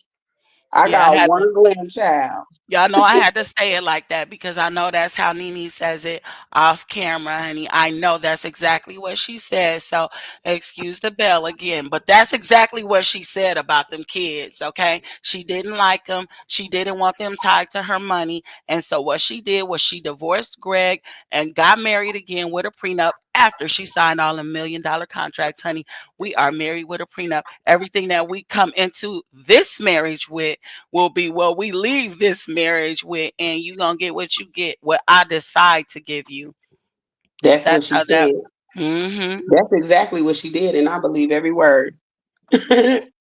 I yeah, I got had to. one grandchild. Y'all know I had to say it like that because I know that's how Nene says it off camera, honey. I know that's exactly what she said. So excuse the bell again, but that's exactly what she said about them kids. Okay, she didn't like them. She didn't want them tied to her money, and so what she did was she divorced Greg and got married again with a prenup. After she signed all the $1 million contracts, honey, we are married with a prenup. Everything that we come into this marriage with will be what we leave this marriage with, and you gonna get what you get, what I decide to give you. That's what That's she how that. said. Mm-hmm. That's exactly what she did, and I believe every word. It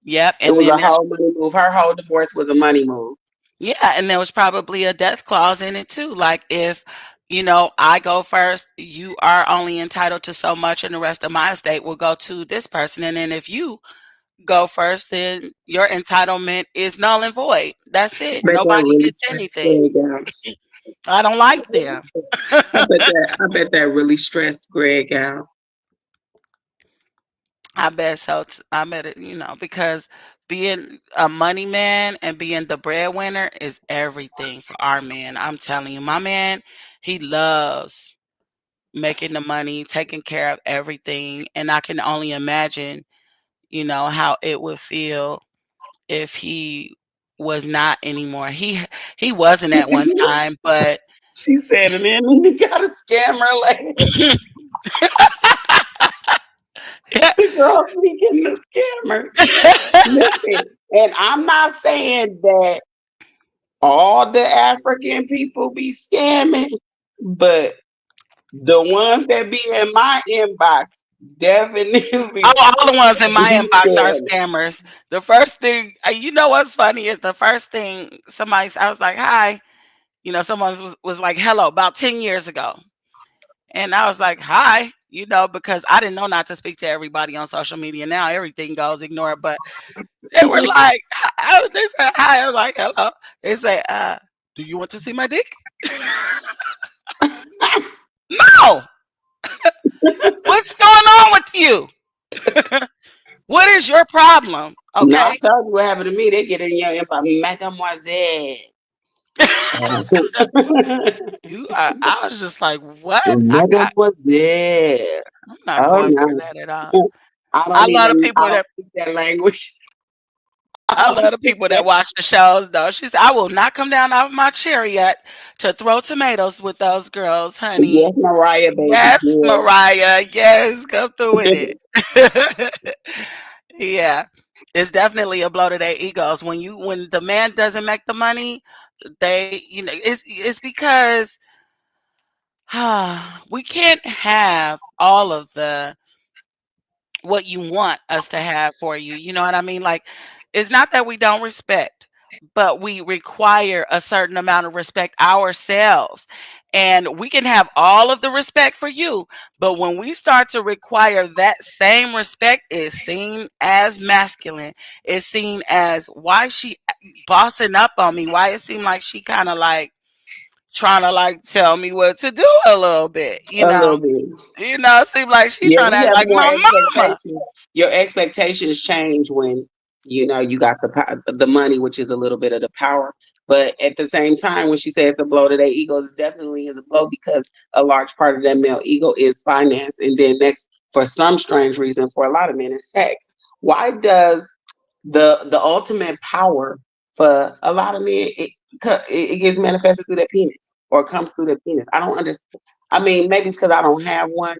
Yep. And was then a there's whole money move. Her whole divorce was a money move. yeah, and there was probably a death clause in it too. Like if I go first, you are only entitled to so much, and the rest of my estate will go to this person. And then if you go first, then your entitlement is null and void. That's it. Bet that Nobody really gets stressed anything. Greg out. I don't like them. I bet that really stressed Greg out. I bet so. I bet it, because being a money man and being the breadwinner is everything for our man. I'm telling you, my man, he loves making the money, taking care of everything. And I can only imagine, how it would feel if he was not anymore. He wasn't at one time, but She said, and then he got a scammer like the girl speaking the scammers. Listen, and I'm not saying that all the African people be scamming, but the ones that be in my inbox definitely all the ones in my be inbox are scamming. scammers. The first thing, what's funny is the first thing I was like, hi, someone was like, hello, about 10 years ago. And I was like, hi, because I didn't know not to speak to everybody on social media. Now everything goes, ignore it. But they were like, they said, hi. I was like, hello. They say, do you want to see my dick? No. What's going on with you? What is your problem? No, I Okay. told you what happened to me. They get in your inbox, mademoiselle. I was just like, what? Mademoiselle. I'm not Oh going for no. that at all. I I don't love the even people I don't that speak that language. I I don't love the speak people that that. watch the shows though. She said, I will not come down off my chariot to throw tomatoes with those girls, honey. Yes, Mariah, baby. Yes, Mariah. Yes, come through with Yes. it. Yeah. It's definitely a blow to their egos. When the man doesn't make the money, it's because we can't have all of the what you want us to have for you. You know what I mean? Like, it's not that we don't respect, but we require a certain amount of respect ourselves. And we can have all of the respect for you, but when we start to require that same respect, it's seen as masculine. It's seen as why she bossing up on me. Why it seemed like she kind of like trying to like tell me what to do a little bit. A little bit. It seemed like she Yeah, trying to we act have like more my mama. expectations. Your expectations change when you got the money, which is a little bit of the power. But at the same time, when she says it's a blow to their egos, it definitely is a blow because a large part of that male ego is finance, and then next, for some strange reason, for a lot of men, is sex. Why does the ultimate power for a lot of men it gets manifested through their penis or comes through their penis? I don't understand. I mean, maybe it's because I don't have one,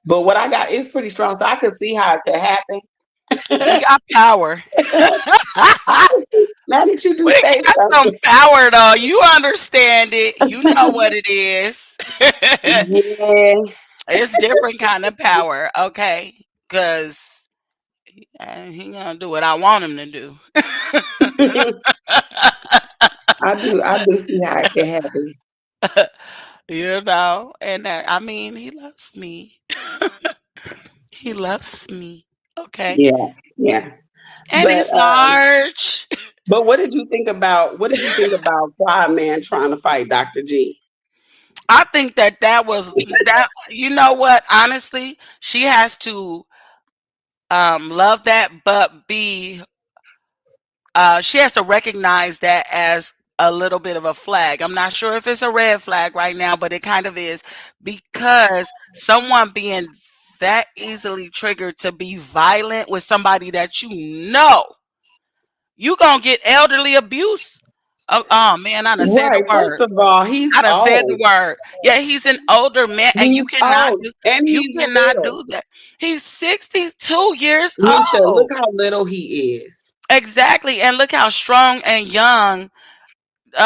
but what I got is pretty strong, so I could see how it could happen. We got power. I could see, now that you do We say got some something, power though. You understand it. You know what it is. yeah. It's different kind of power, okay? Cause he gonna do what I want him to do. I do see how it can happen. And I mean, he loves me. He loves me. Okay. Yeah, yeah. And But he's large. what did you think about Fly Man trying to fight Dr. G? I think that that, you know what? Honestly, she has to love that, but be she has to recognize that as a little bit of a flag. I'm not sure if it's a red flag right now, but it kind of is, because someone being that easily triggered to be violent with somebody that you know you gonna get elderly abuse. Oh man, I done said the Right. First word. of all, he's I done said the old. word. Yeah, he's an older man, and He's old. And you he's cannot little. do that. He's 62 years Nisha, look old. how little he is. Exactly, and look how strong and young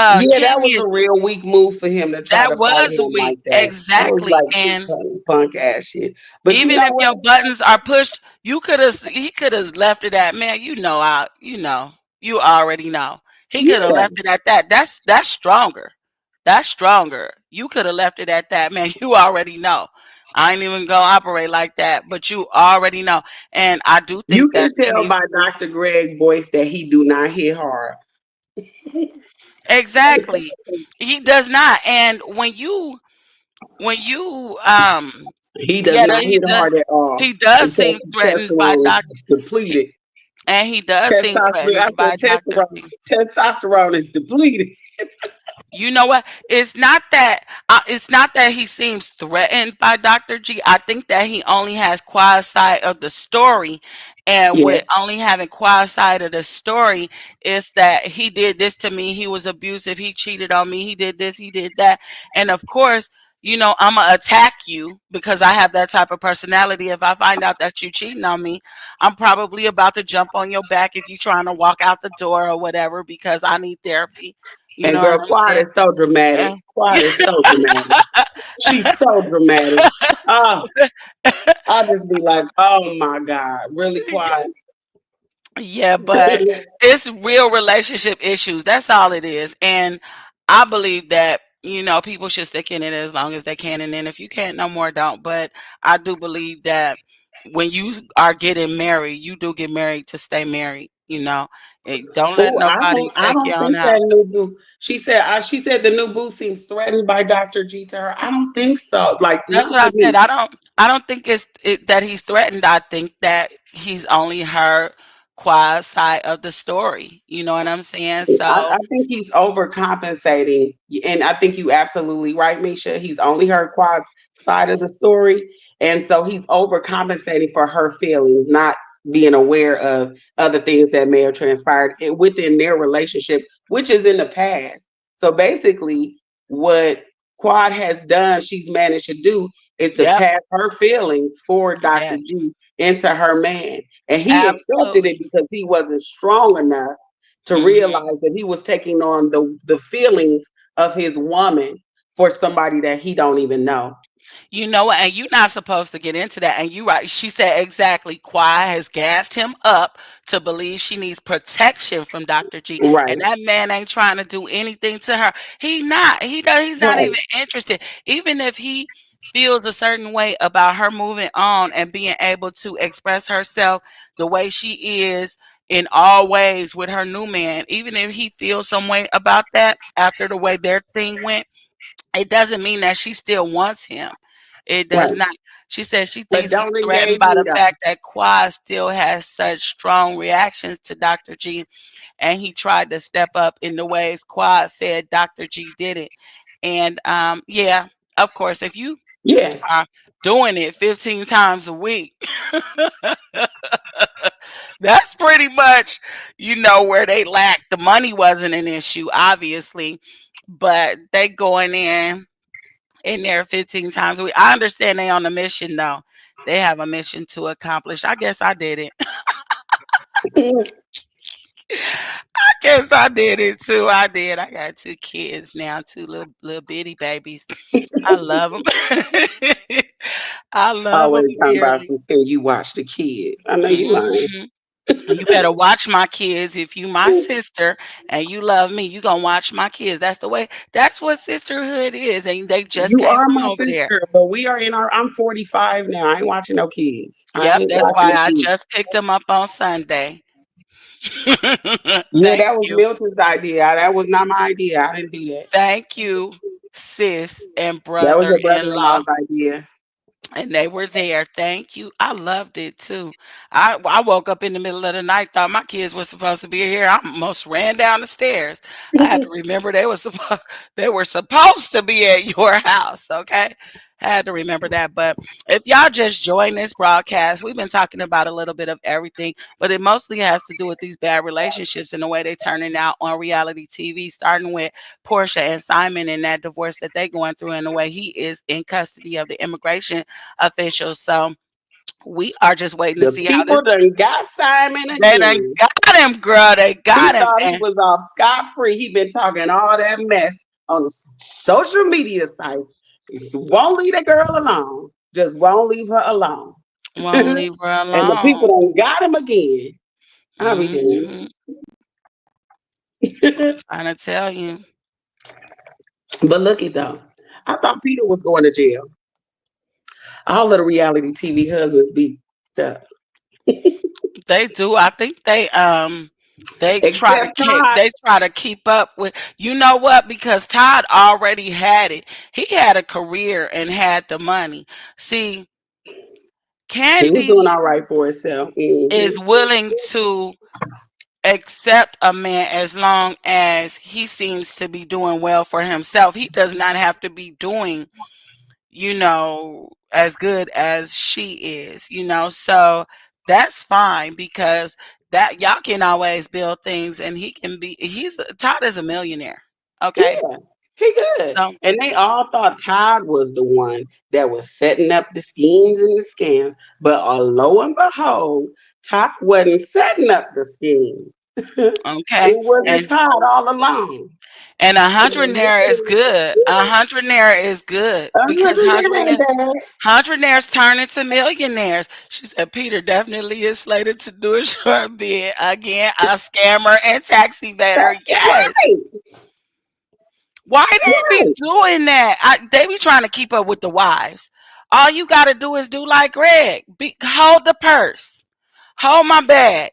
Yeah, that Kenny was is. a real weak move for him to try That to fight was him weak, like that. That was exactly. like some And punk ass shit. But you even know if what? your buttons are pushed, he could have left it at, man. You already know. He could have Yeah. left it at that. That's stronger. That's stronger. You could have left it at that, man. You already know. I ain't even gonna operate like that, but you already know. And I do You think that can tell Kenny, by Dr. Greg's voice that he do not hit hard. exactly, he does not. And when you He does yeah, not hit hard at all. he does Because seem his threatened by testosterone is Doctor. depleted. And he does seem Testosterone, I threatened by said Dr. testosterone. G. Testosterone is depleted. You know what? It's not that he seems threatened by Dr. G. I think that he only has quiet side of the story. And Yeah. with only having quiet side of the story is that he did this to me, he was abusive, he cheated on me, he did this, he did that. And of course, I'm gonna attack you because I have that type of personality. If I find out that you cheating on me, I'm probably about to jump on your back if you're trying to walk out the door or whatever, because I need therapy. You And know what girl, I'm Quad saying? is so dramatic. Eh, Quad is so dramatic. She's so dramatic. Oh, I'll just be like, oh my God, really Quad? yeah, but it's real relationship issues. That's all it is. And I believe that, people should stick in it as long as they can. And then if you can't no more, don't. But I do believe that when you are getting married, you do get married to stay married. Don't let Oh, nobody I take you don't on think out. that new boo. She said the new boo seems threatened by Dr. G to her. I don't think so. Like That's not what I to said. me. I don't think that he's threatened. I think that he's only heard quiet side of the story. You know what I'm saying? I So, think he's overcompensating, and I think you absolutely right, Misha. He's only heard Quad's side of the story, and so he's overcompensating for her feelings, not being aware of other things that may have transpired within their relationship, which is in the past. So basically, what Quad has done, she's managed to do, is to yep, pass her feelings for Dr. yeah, G into her man, and he accepted it absolutely. because he wasn't strong enough to Hmm. realize that he was taking on the feelings of his woman for somebody that he don't even know. You know what? And you're not supposed to get into that. And you right. She said exactly. Quai has gassed him up to believe she needs protection from Dr. G. And Right, that man ain't trying to do anything to her. He not. He does. He's not right, even interested. Even if he feels a certain way about her moving on and being able to express herself the way she is in all ways with her new man, even if he feels some way about that after the way their thing went, it doesn't mean that she still wants him. It does right. not. She says she But thinks he's don't threatened engage by me the though. fact that Quad still has such strong reactions to Dr. G, and he tried to step up in the ways Quad said Dr. G did it. And yeah, of course, if you Yeah, are doing it 15 times a week, that's pretty much, where they lack. The money wasn't an issue, obviously, but they going in there 15 times a week. I understand they on a mission though. They have a mission to accomplish. I guess I did it. I guess I did it too. I did. I got two kids now, two little bitty babies. I love them. I love them always talking about dearly. some kid you watch the kids. I know you lying. Hmm. You better watch my kids. If you my sister and you love me, you gonna watch my kids. That's the way. That's what sisterhood is. And they just You came are from my over there. sister, but we are in our. I'm 45 now. I ain't watching no kids. I Yep, ain't that's watching why the I kids. just picked them up on Sunday. Yeah, Thank that was you. Milton's idea. That was not my idea. I didn't do that. Thank you, sis and That was brother your in law. brother-in-law's idea. And they were there. Thank you. I loved it too. I woke up in the middle of the night, thought my kids were supposed to be here. I almost ran down the stairs. I had to remember they were supposed to be at your house. Okay. I had to remember that. But if y'all just join this broadcast, we've been talking about a little bit of everything, but it mostly has to do with these bad relationships and the way they turning out on reality TV, starting with Portia and Simon and that divorce that they going through and the way he is in custody of the immigration officials. So we are just waiting to The see how this. people done got Simon They done again. got him, girl. They He got him, thought he and was off scot-free. He been talking all that mess on the social media sites. He won't leave the girl alone. Just won't leave her alone. won't And leave her the people alone. done got him again. I'll be Hmm. damned. Trying to tell you, But look it though. I thought Peter was going to jail. All of the reality TV husbands be the they do. I think except Todd. they try to keep up with. You know what? Because Todd already had it. He had a career and had the money. See, He was doing Candy all right for himself. is willing to accept a man as long as he seems to be doing well for himself. He does not have to be doing, as good as she is, So that's fine because that y'all can always build things and he's Todd is a millionaire. Okay. Yeah, he good. So And they all thought Todd was the one that was setting up the schemes and the scams. But lo and behold, Todd wasn't setting up the scheme. It okay. wasn't And Todd all along. and a hundredaire is good. A hundredaire is good A because hundred ain't bad. hundredaires turn into millionaires. She said Peter definitely is slated to do a short bid again. A scammer and tax evader. That's Yes. right. Why they be Right. doing that? They be trying to keep up with the wives. All you got to do is do like Greg. Hold the purse. Hold my bag.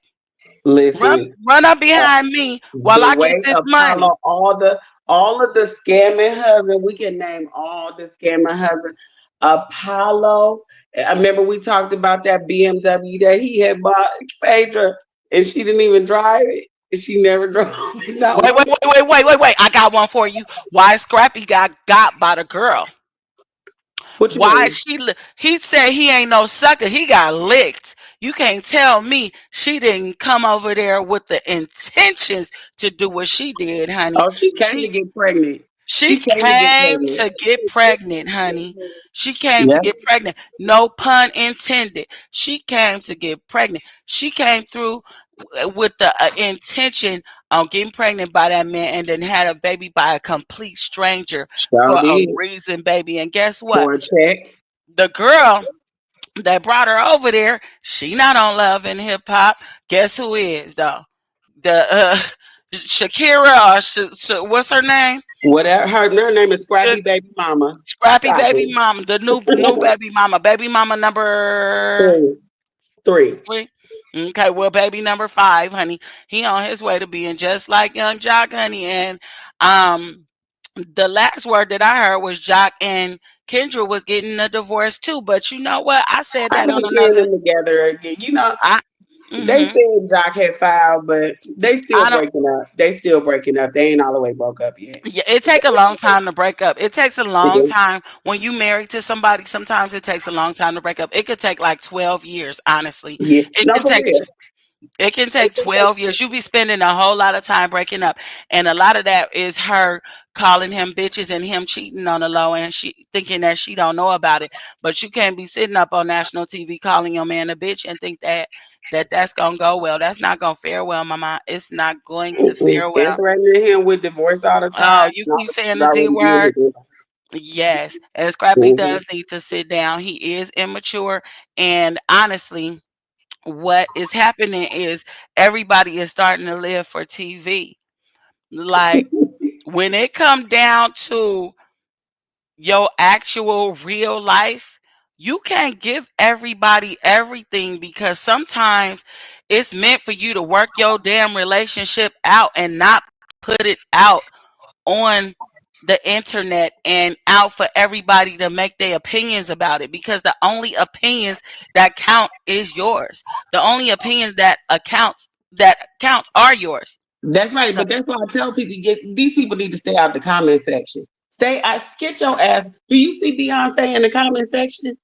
Run, Listen, run up behind me while the I get way this money. Apollo, all of the scamming husband, we can name all the scamming husband. Apollo, I remember we talked about that BMW that he had bought Phaedra, and she didn't even drive it. And she never drove it. Not Wait, one. wait, wait, wait, wait, wait, wait. I got one for you. Why Scrappy got by the girl? What you Why mean? he said he ain't no sucker. He got licked. You can't tell me she didn't come over there with the intentions to do what she did, honey. Oh, she came to She get pregnant. she She came to get came pregnant. to get pregnant, honey. She came to Yeah, get pregnant. No pun intended. She came to get pregnant. She came through with the intention on getting pregnant by that man and then had a baby by a complete stranger for sure a did. reason, baby. And guess what? For a check. The girl that brought her over there, she not on Love and Hip Hop. Guess who is though? The Shakira or what's her name? Whatever her name is Scrappy Baby Mama. Scrappy Stop baby it. mama, the new baby mama number Three. Three. three. Okay, well, baby number five, honey, he on his way to being just like Young Jock, honey, and um, the last word that I heard was Jock and Kendra was getting a divorce too. But you know what? I said I've that been on seeing another. them together again. I They hmm said Jock had filed, but they still I don't. breaking up. They still breaking up. They ain't all the way broke up yet. Yeah, it take a long time to break up. It takes a They long do. time when you married to somebody. Sometimes it takes a long time to break up. It could take like 12 years. Honestly, Yeah. it No, can for take real. It can take 12 years. You be spending a whole lot of time breaking up. And a lot of that is her calling him bitches and him cheating on the low and she thinking that she don't know about it. But you can't be sitting up on national TV calling your man a bitch and think that's gonna go well. That's not gonna fare well, mama. It's not going to Mm-mm. fare And well. threatening him with divorce all the Oh, time. you No, keep saying she's the D already did word. his. Yes. And Scrappy Mm-hmm. does need to sit down. He is immature. And honestly, what is happening is everybody is starting to live for TV. Like when it come down to your actual real life, you can't give everybody everything because sometimes it's meant for you to work your damn relationship out and not put it out on the internet and out for everybody to make their opinions about it, because the only opinions that count is yours. The only opinions that counts are yours. That's right, So- but that's why I tell people get these people need to stay out the comment section. Get your ass. Do you see Beyonce in the comment section?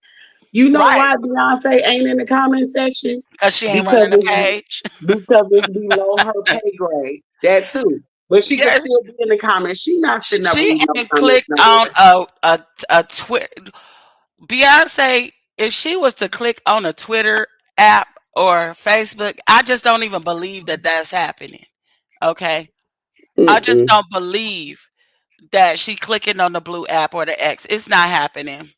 You know right, why Beyonce ain't in the comment section? because she ain't Because running the it's page. below her pay grade. That too. But she could Yes, still be in the comments. She not sitting up she reading no ain't comments clicked on nowhere. a Twitter. Beyonce, if she was to click on a Twitter app or Facebook, I just don't even believe that that's happening. Okay, I just Mm-mm. don't believe that she clicking on the blue app or the X. It's not happening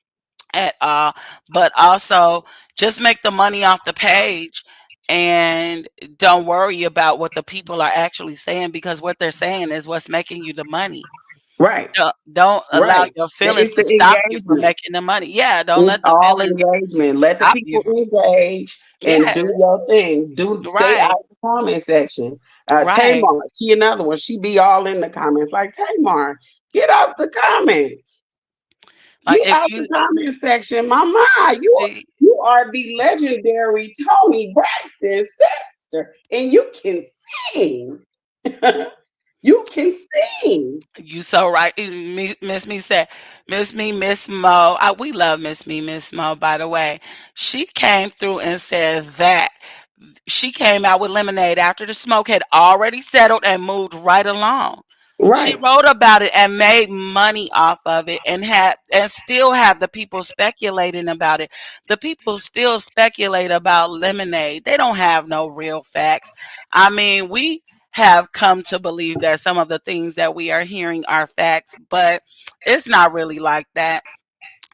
at all. But also, just make the money off the page and don't worry about what the people are actually saying, because what they're saying is what's making you the money. Right, Don't allow right. your feelings It's to the stop you from engagement. making the money. Yeah, don't It's let the all feelings engagement. Let the stop you people from. engage and do Yes, your thing. Do stay right, out the comment section. right. Tamar, she another one. She be all in the comments. Like Tamar, get out the comments. Like Get if out the you comment section, Mama. see, You are the legendary Tony Braxton sister, and you can sing. You can sing. you so right. Miss Me said, Miss Me, Miss Mo. We love Miss Me, Miss Mo. By the way, she came through and said that she came out with Lemonade after the smoke had already settled and moved right along. She Right. wrote about it and made money off of it, and still have the people speculating about it. The people still speculate about Lemonade. They don't have no real facts. I mean, we have come to believe that some of the things that we are hearing are facts, but it's not really like that.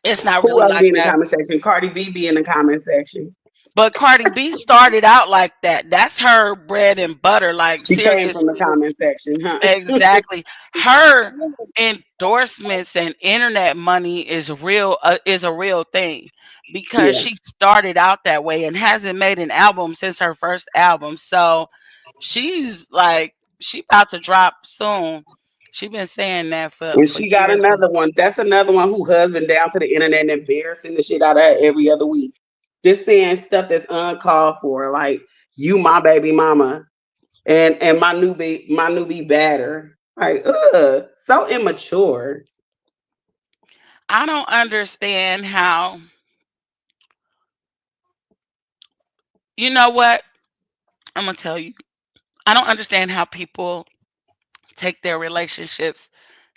It's not Who really else like be in the that. comment section? Cardi B be in the comment section. But Cardi B started out like that. That's her bread and butter. Like She came from the seriously, comment section, huh? exactly. Her endorsements and internet money is a real thing, because Yeah. she started out that way and hasn't made an album since her first album. So she's like she about to drop soon. She been saying that And for she got years. another one. That's another one who husband down to the internet and embarrassing the shit out of her every other week. Just saying stuff that's uncalled for, like you my baby mama and my newbie batter. Like, so immature. I don't understand how. You know what? I'm gonna tell you. I don't understand how people take their relationships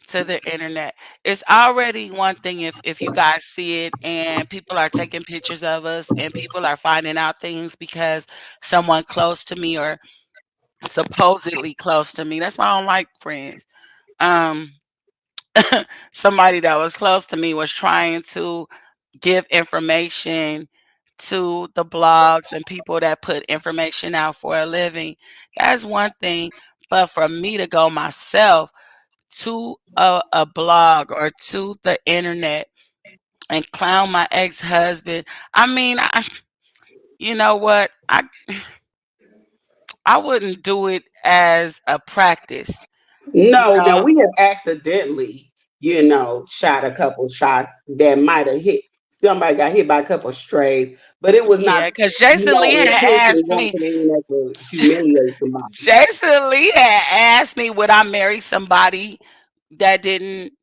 to the internet. It's already one thing if you guys see it and people are taking pictures of us and people are finding out things because someone close to me or supposedly close to me. That's why I don't like friends. Um Somebody that was close to me was trying to give information to the blogs and people that put information out for a living. That's one thing. But for me to go myself to a blog or to the internet and clown my ex-husband, I mean, you know what? I wouldn't do it as a practice. You No, now know, we have accidentally, shot a couple shots that might have hit. Somebody got hit by a couple strays, but it was not, yeah, because Jason Lee had intention asked going me, to the internet to humiliate somebody. Jason Lee had asked me, would I marry somebody that didn't,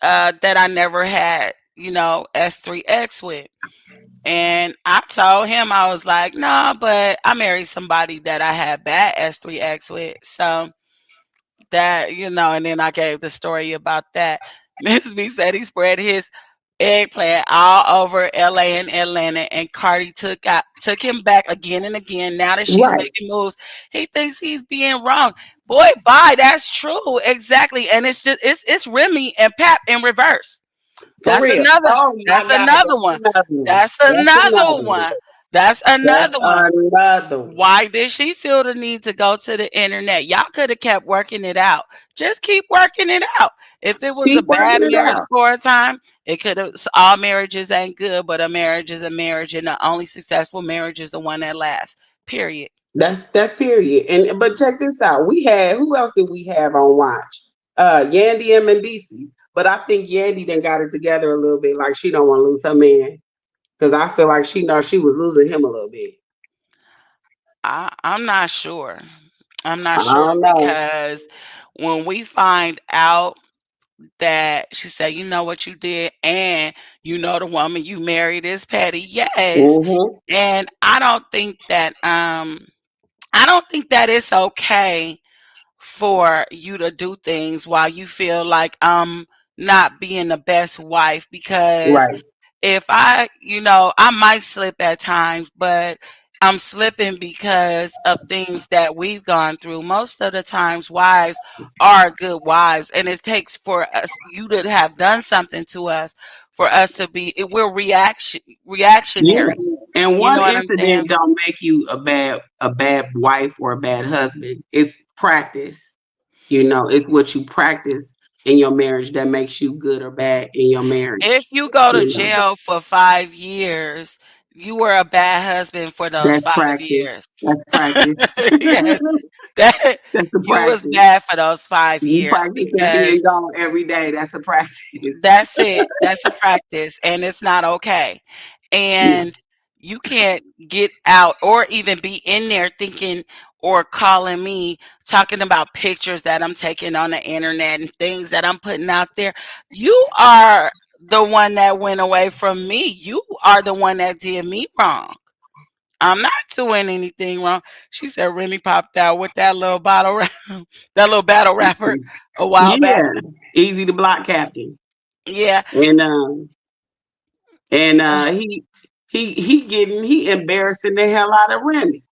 that I never had, S3X with. And I told him, I was like, nah, but I married somebody that I had bad S3X with. So and then I gave the story about that. Miss B said he spread his eggplant all over LA and Atlanta, and Cardi took him back again and again. Now that she's Right. making moves, he thinks he's being wrong. Boy, bye. That's true, exactly. And it's Remy and Pap in reverse. For That's real. another. Oh my That's God. another That's one. another one. That's That's another another one. one. That's That's another one. another one. Why did she feel the need to go to the internet? Y'all could have kept working it out. Just keep working it out. If it was a Keep bad working it marriage out. for a time, it could have. All marriages ain't good, but a marriage is a marriage, and the only successful marriage is the one that lasts. Period. That's period. And but check this out. We had who else did we have on watch? Yandy and Mendici. But I think Yandy then got it together a little bit. Like she don't want to lose her man. Because I feel like she knows she was losing him a little bit. I'm not sure. I'm not I sure don't know. because when we find out that she said, you know what you did, and you know the woman you married is petty. Yes. Hmm. And I don't think that it's okay for you to do things while you feel like I'm not being the best wife because Right. if I might slip at times, but I'm slipping because of things that we've gone through. Most of the times, wives are good wives, and it takes for us you to have done something to us for us to be. We're Yeah. reactionary. And You know one what I'm saying? incident don't make you a bad wife or a bad husband. It's practice. It's what you practice in your marriage that makes you good or bad in your If marriage. you go to You know. jail for 5 years, you were a bad husband for those That's 5 practice. years. That's practice. Yes, that That's a you was practice. bad for those five You years practice and being because gone every day. That's a practice. that's it. That's a practice, and it's not okay. Yeah. And you can't get out or even be in there thinking or calling me talking about pictures that I'm taking on the internet and things that I'm putting out there. You are the one that went away from me. You are the one that did me wrong. I'm not doing anything wrong. She said Remy popped out with that little that little battle rapper a while back. Yeah. Easy to block, Captain. Yeah. And he embarrassing the hell out of Remy.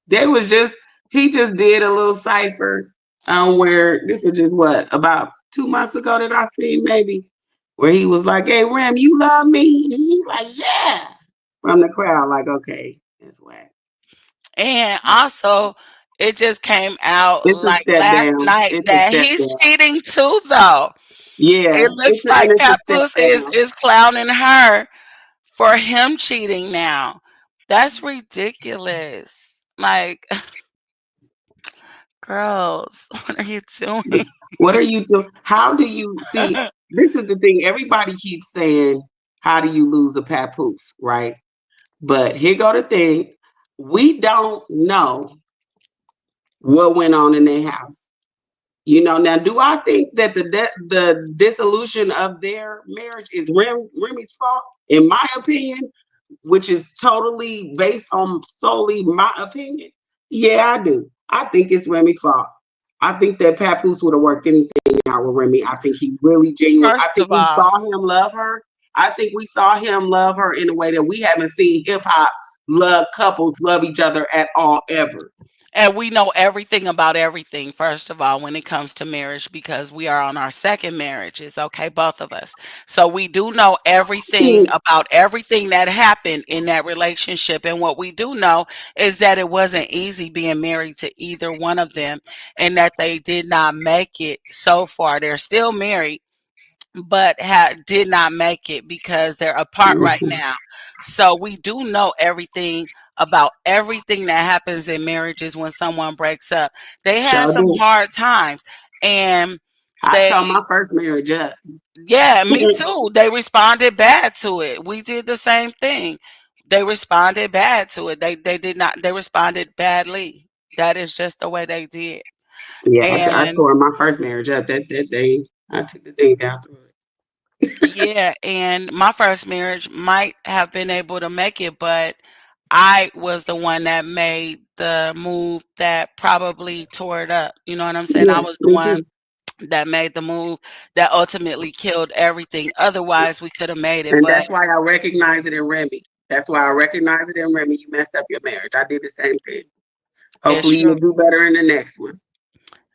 They was just he just did a little cipher where this was just what about 2 months ago that I seen maybe where he was like, "Hey Rem, you love me?" And he's like, "Yeah." From the crowd, like, okay, that's whack. And also, it just came out It's a like step last down. night It's a that step he's down. cheating too, though. Yeah, It looks like it's a step Papoose is down. is clowning her for him cheating now. That's ridiculous. Like, girls, what are you doing? What are you doing? How do you see? This is the thing. Everybody keeps saying, "How do you lose a papoose?" Right? But here go the thing. We don't know what went on in their house. Now, do I think that the dissolution of their marriage is Remy's fault? In my opinion, which is totally based on solely my opinion, yeah, I do. I think it's Remy's fault. I think that Papoose would have worked anything out with Remy. I think he really genuine. I First think of we all, saw him love her. I think we saw him love her in a way that we haven't seen hip hop love couples love each other at all ever. and we know everything about everything, first of all, when it comes to marriage, because we are on our second marriages, okay, both of us. So we do know everything about everything that happened in that relationship. And what we do know is that it wasn't easy being married to either one of them and that they did not make it so far. They're still married, but did not make it because they're apart right now. So we do know everything about everything that happens in marriages when someone breaks up. They had Sure some do. hard times, and I they, tore my first marriage up. yeah, me too. They responded bad to it. We did the same thing. They responded bad to it. They did not. They responded badly. That is just the way they did. Yeah, I And tore my first marriage up. That thing, I took the thing down through it. yeah, and my first marriage might have been able to make it, but I was the one that made the move that probably tore it up. You know what I'm saying? I Yeah, was the me one too. that made the move that ultimately killed everything. Otherwise, we could have made it, And but that's why I recognize it in Remy. That's why I recognize it in Remy. You messed up your marriage. I did the same thing. it's Hopefully, true. you'll do better in the next one.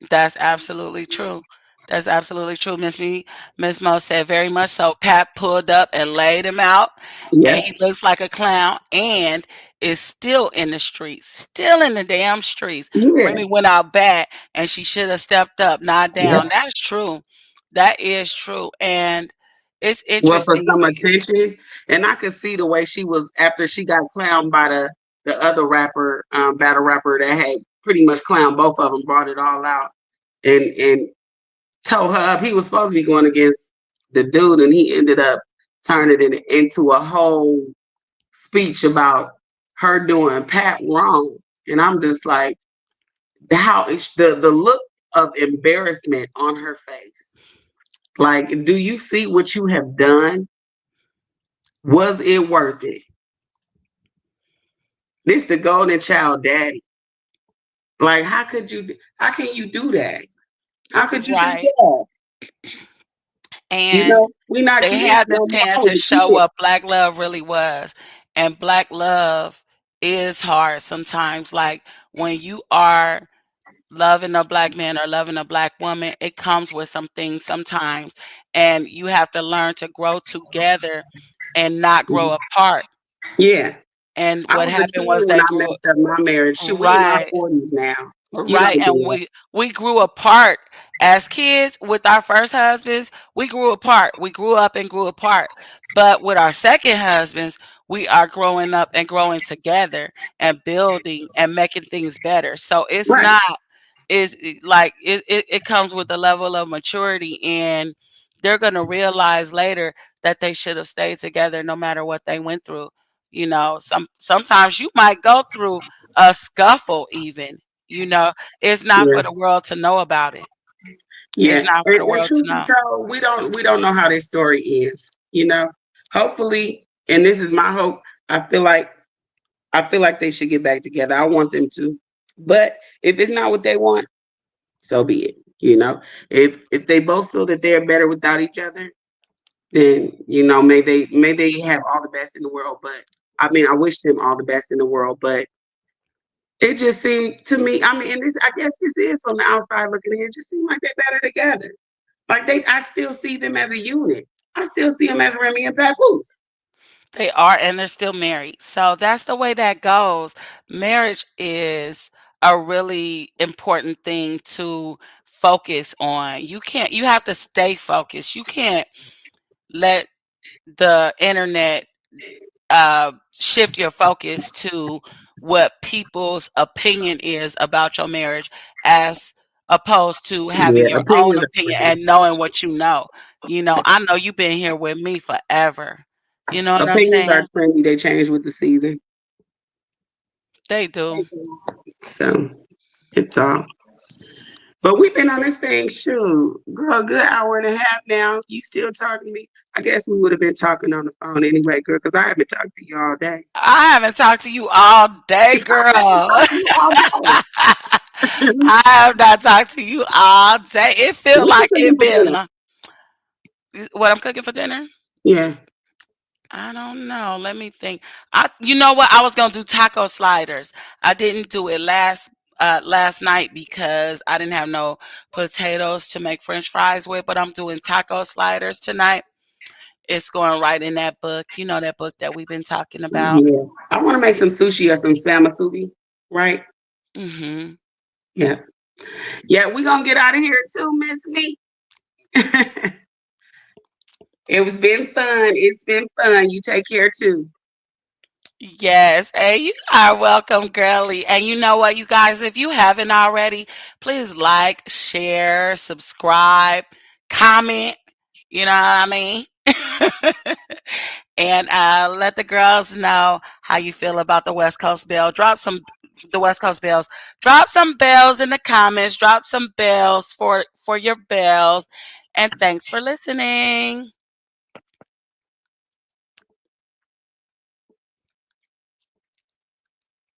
That's absolutely true. That's absolutely true. Miss Mo said very much so. Pat pulled up and laid him out, and Yep. he looks like a clown. And is still in the streets, still in the damn streets. Yeah. Remy went out bad and she should have stepped up, not down. Yep. That's true. That is true. And it's Well, for interesting. some attention, and I could see the way she was after she got clowned by the other rapper, battle rapper that had pretty much clowned both of them, brought it all out, and told her up. He was supposed to be going against the dude, and he ended up turning it into a whole speech about her doing Pat wrong. And I'm just like, how is the look of embarrassment on her face? Like, do you see what you have done? Was it worth it? This the golden child daddy. Like, how can you do that? How could you do Right. that? You And know, we not they kids had the no chance more. to The show kids. what black love really was. And black love is hard sometimes. Like when you are loving a black man or loving a black woman, it comes with some things sometimes. And you have to learn to grow together and not grow apart. Yeah. And I what was a happened kid was when they I grew messed up my marriage. Shit, we in our right. 40s now. You Right, don't and do that. we grew apart as kids with our first husbands. We grew apart. We grew up and grew apart. But with our second husbands, we are growing up and growing together and building and making things better. So it's Right. not like it comes with a level of maturity, and they're gonna realize later that they should have stayed together no matter what they went through. Sometimes you might go through a scuffle even. You know, it's not Yeah. for the world to know about it. It's Yeah. not for the And world to truth be know. told, we don't know how this story ends. You know, hopefully, and this is my hope. I feel like I feel like they should get back together. I want them to, but if it's not what they want, so be it. You know, if they both feel that they're better without each other, then may they have all the best in the world. But I mean, I wish them all the best in the world. But it just seemed to me, I mean, and this I guess this is from the outside looking in, it just seemed like they're better together. Like I still see them as a unit. I still see them as Remy and Papoose. They are, and they're still married. So that's the way that goes. Marriage is a really important thing to focus on. You have to stay focused. You can't let the internet shift your focus to what people's opinion is about your marriage as opposed to having Yeah, your own opinions are opinion friends. and knowing what you know. I know you've been here with me forever. You know what I'm Opinions are saying? trendy. They change with the season. They do. So it's all. But we've been on this thing, shoot, girl, a good hour and a half now. You still talking to me? I guess we would have been talking on the phone anyway, girl, because I haven't talked to you all day. I haven't talked to you all day, girl. Talked to you all day. I have not talked to you all day. It feel What you like cooking it for been dinner? what I'm cooking for dinner. Yeah. I don't know. Let me think. You know what? I was gonna do taco sliders. I didn't do it last night because I didn't have no potatoes to make French fries with. But I'm doing taco sliders tonight. It's going right in that book. You know that book that we've been talking about. Yeah. I want to make some sushi or some samasubi, right? Hmm. Yeah. Yeah, we gonna get out of here too, Miss Me. It was been fun. It's been fun. You take care too. Yes, hey, you are welcome, girly. And you know what, you guys, if you haven't already, please like, share, subscribe, comment. You know what I mean? And let the girls know how you feel about the West Coast Bell. The West Coast Bells. Drop some bells in the comments. Drop some bells for your bells. And thanks for listening.